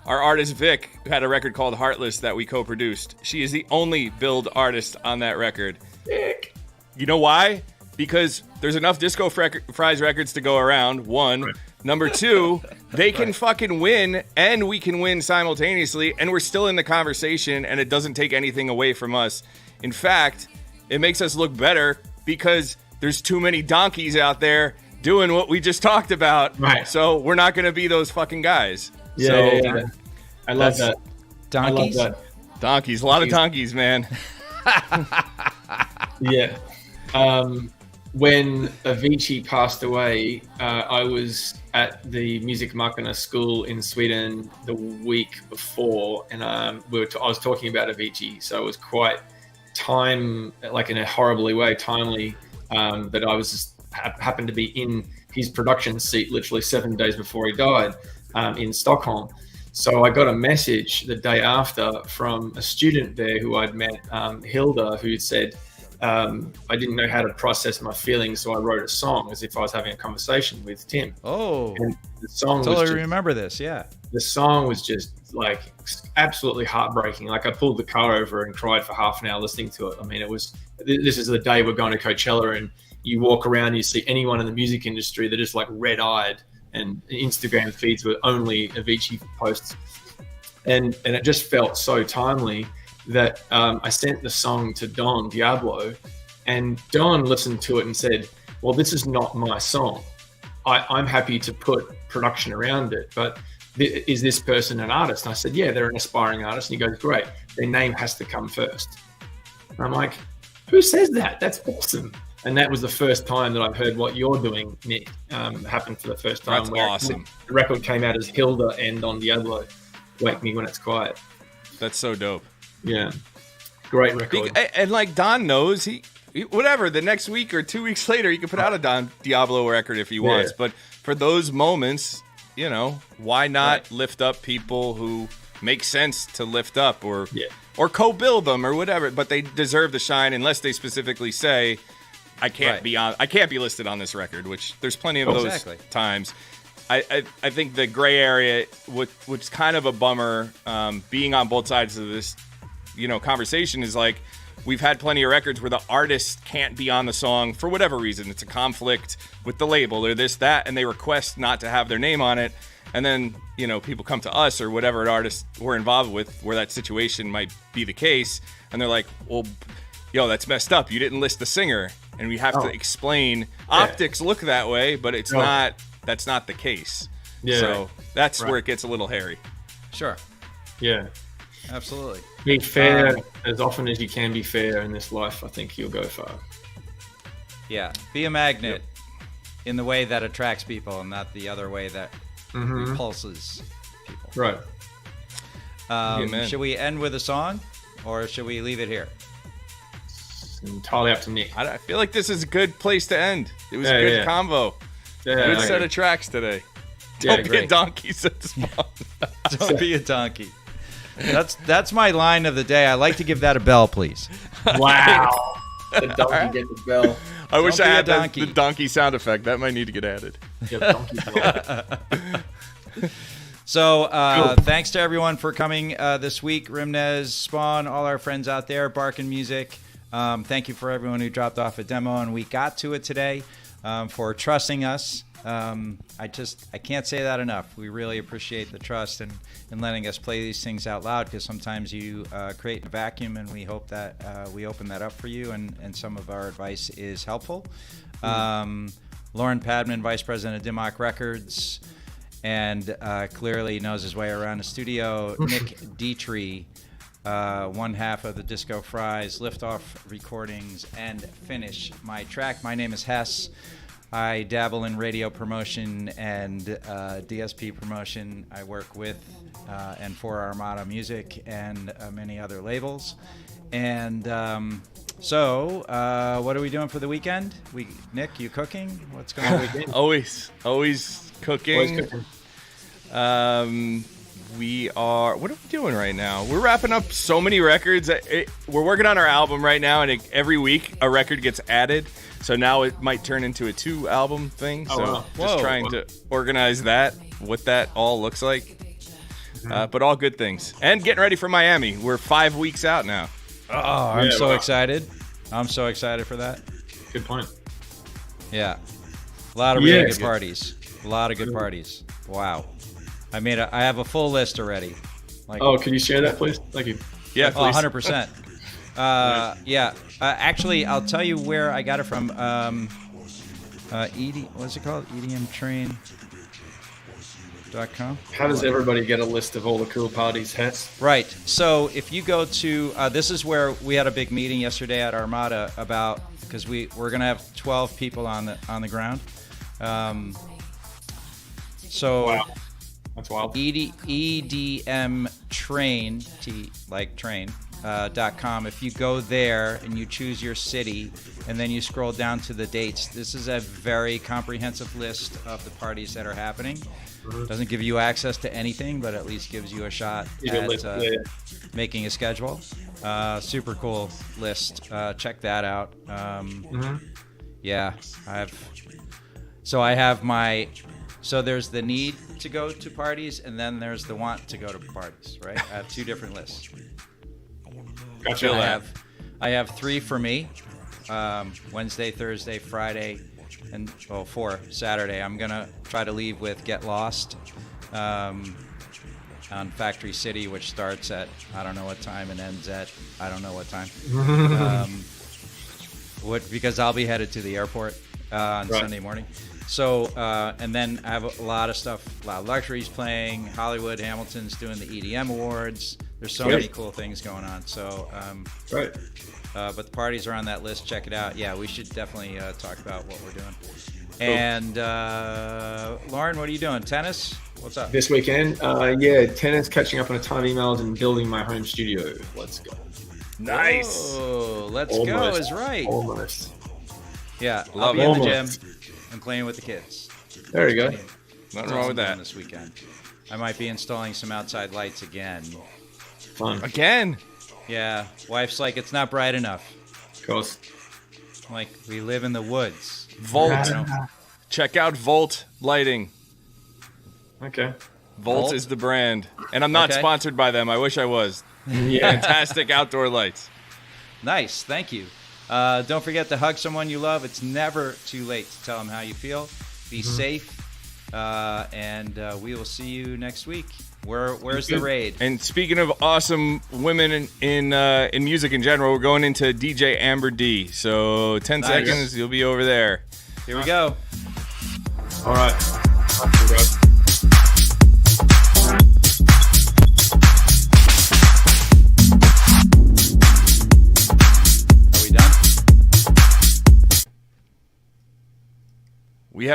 S1: Our artist Vic had a record called Heartless that we co-produced. She is the only billed artist on that record.
S3: Vic.
S1: You know why? Because there's enough Disco Fries records to go around, one. Right. Number two, they can fucking win, and we can win simultaneously, and we're still in the conversation, and it doesn't take anything away from us. In fact, it makes us look better because there's too many donkeys out there doing what we just talked about.
S3: Right.
S1: So we're not going to be those fucking guys.
S3: Yeah. I love that.
S2: Donkeys?
S3: I love that.
S1: Donkeys. A lot of donkeys, man.
S3: Yeah. When Avicii passed away, I was at the Music Machina school in Sweden the week before, and I was talking about Avicii, so it was quite in a horribly way, timely, that I was just happened to be in his production seat literally 7 days before he died in Stockholm. So I got a message the day after from a student there who I'd met, Hilda, who said, I didn't know how to process my feelings, so I wrote a song as if I was having a conversation with Tim.
S2: Oh,
S3: and the song
S2: remember this, yeah.
S3: The song was just absolutely heartbreaking. I pulled the car over and cried for half an hour listening to it. I mean, this is the day we're going to Coachella, and you walk around, you see anyone in the music industry that is red-eyed, and Instagram feeds were only Avicii posts, and it just felt so timely that I sent the song to Don Diablo, and Don listened to it and said, well, this is not my song. I'm happy to put production around it, but is this person an artist? And I said, yeah, they're an aspiring artist. And he goes, great, their name has to come first. And I'm like, who says that? That's awesome. And that was the first time that I've heard what you're doing, Nick, happen for the first time.
S1: That's awesome.
S3: The record came out as Hilda and Don Diablo, Wake Me When It's Quiet.
S1: That's so dope.
S3: Yeah, great record.
S1: And Don knows he whatever. The next week or 2 weeks later, he can put out a Don Diablo record if he wants. But for those moments, why not lift up people who make sense to lift up, or co-build them or whatever? But they deserve the shine unless they specifically say, I can't be listed on this record. Which there's plenty of those times. I think the gray area, which is kind of a bummer, being on both sides of this conversation, is we've had plenty of records where the artist can't be on the song for whatever reason. It's a conflict with the label or this, that, and they request not to have their name on it. And then, people come to us or whatever artist we're involved with where that situation might be the case. And they're like, well, that's messed up. You didn't list the singer. And we have to explain. Optics look that way, but it's not. That's not the case. Yeah. So that's where it gets a little hairy.
S2: Sure.
S3: Yeah.
S2: Absolutely.
S3: Be fair as often as you can be fair in this life. I think you'll go far.
S2: Yeah. Be a magnet in the way that attracts people and not the other way that repulses people.
S3: Right.
S2: Should we end with a song or should we leave it here?
S3: It's entirely up to Nick.
S1: I feel like this is a good place to end. It was a good convo. Good set of tracks today.
S3: Yeah,
S1: Don't be a donkey, said Spawn.
S2: Don't be a donkey. That's my line of the day. I like to give that a bell, please.
S3: Wow. The donkey get the bell.
S1: I wish
S2: Don't
S1: I
S2: be a
S1: had
S2: donkey.
S1: the donkey sound effect. That might need to get added.
S3: Yeah, donkey bell.
S2: So thanks to everyone for coming this week. Rimnez, Spawn, all our friends out there, Barkin Music. Thank you for everyone who dropped off a demo and we got to it today, for trusting us. I can't say that enough. We really appreciate the trust and letting us play these things out loud, because sometimes you create a vacuum, and we hope that we open that up for you, and some of our advice is helpful. Lauren Padman, Vice President of Dimmock Records, and clearly knows his way around the studio. Nick Dietrich, one half of the Disco Fries, Liftoff Recordings, and Finish My Track. My name is Hess. I dabble in radio promotion and DSP promotion. I work with and for Armada Music and many other labels. And so, what are we doing for the weekend? Nick, you cooking? What's going on?
S1: Always cooking. We are. What are we doing right now? We're wrapping up so many records. We're working on our album right now, and every week a record gets added. So now it might turn into a 2-album thing. So just trying to organize that, what that all looks like. But all good things. And getting ready for Miami. We're 5 weeks out now.
S2: Oh, I'm so excited. I'm so excited for that.
S3: Good point.
S2: Yeah. A lot of really good parties. A lot of good parties. Wow. I have a full list already.
S3: Can you share that, please? Thank you.
S1: Yeah, please.
S2: 100%. Yeah. Actually, I'll tell you where I got it from. What's it called? EDMtrain.com.
S3: How does everybody get a list of all the cool parties, Hess?
S2: Right. So if you go to, this is where we had a big meeting yesterday at Armada about, because we're going to have 12 people on the ground.
S3: Wow. That's wild.
S2: EDMtrain.com. If you go there and you choose your city and then you scroll down to the dates, this is a very comprehensive list of the parties that are happening. Doesn't give you access to anything, but at least gives you a shot at making a schedule. Super cool list. Check that out. Yeah, So there's the need to go to parties, and then there's the want to go to parties, right? I have 2 different lists.
S3: Gotcha.
S2: I have 3 for me. Wednesday, Thursday, Friday, and 4 Saturday. I'm gonna try to leave with Get Lost on Factory City, which starts at I don't know what time and ends at I don't know what time. Because I'll be headed to the airport on Sunday morning. So, and then I have a lot of stuff, Loud Luxury's playing, Hollywood, Hamilton's doing the EDM Awards. There's so many cool things going on. So, but the parties are on that list. Check it out. Yeah, we should definitely talk about what we're doing. Cool. And Lauren, what are you doing? Tennis? What's up?
S3: This weekend? Tennis, catching up on a ton of emails and building my home studio. Let's go.
S1: Nice.
S2: Oh, let's go is right.
S3: Almost.
S2: Yeah, I'll be in the gym and playing with the kids.
S3: There you go.
S1: Nothing wrong with that.
S2: This weekend, I might be installing some outside lights again.
S3: Fun.
S1: Again?
S2: Yeah. Wife's like, it's not bright enough.
S3: Of course.
S2: Like, we live in the woods.
S1: Volt. Check out Volt Lighting.
S3: Okay.
S1: Volt is the brand. And I'm not sponsored by them. I wish I was. Fantastic outdoor lights.
S2: Nice. Thank you. Don't forget to hug someone you love. It's never too late to tell them how you feel. Be safe. And we will see you next week. Where's the raid?
S1: And speaking of awesome women in music in general, we're going into DJ Amber D. So 10 seconds, you'll be over there.
S2: Here we go.
S3: All right.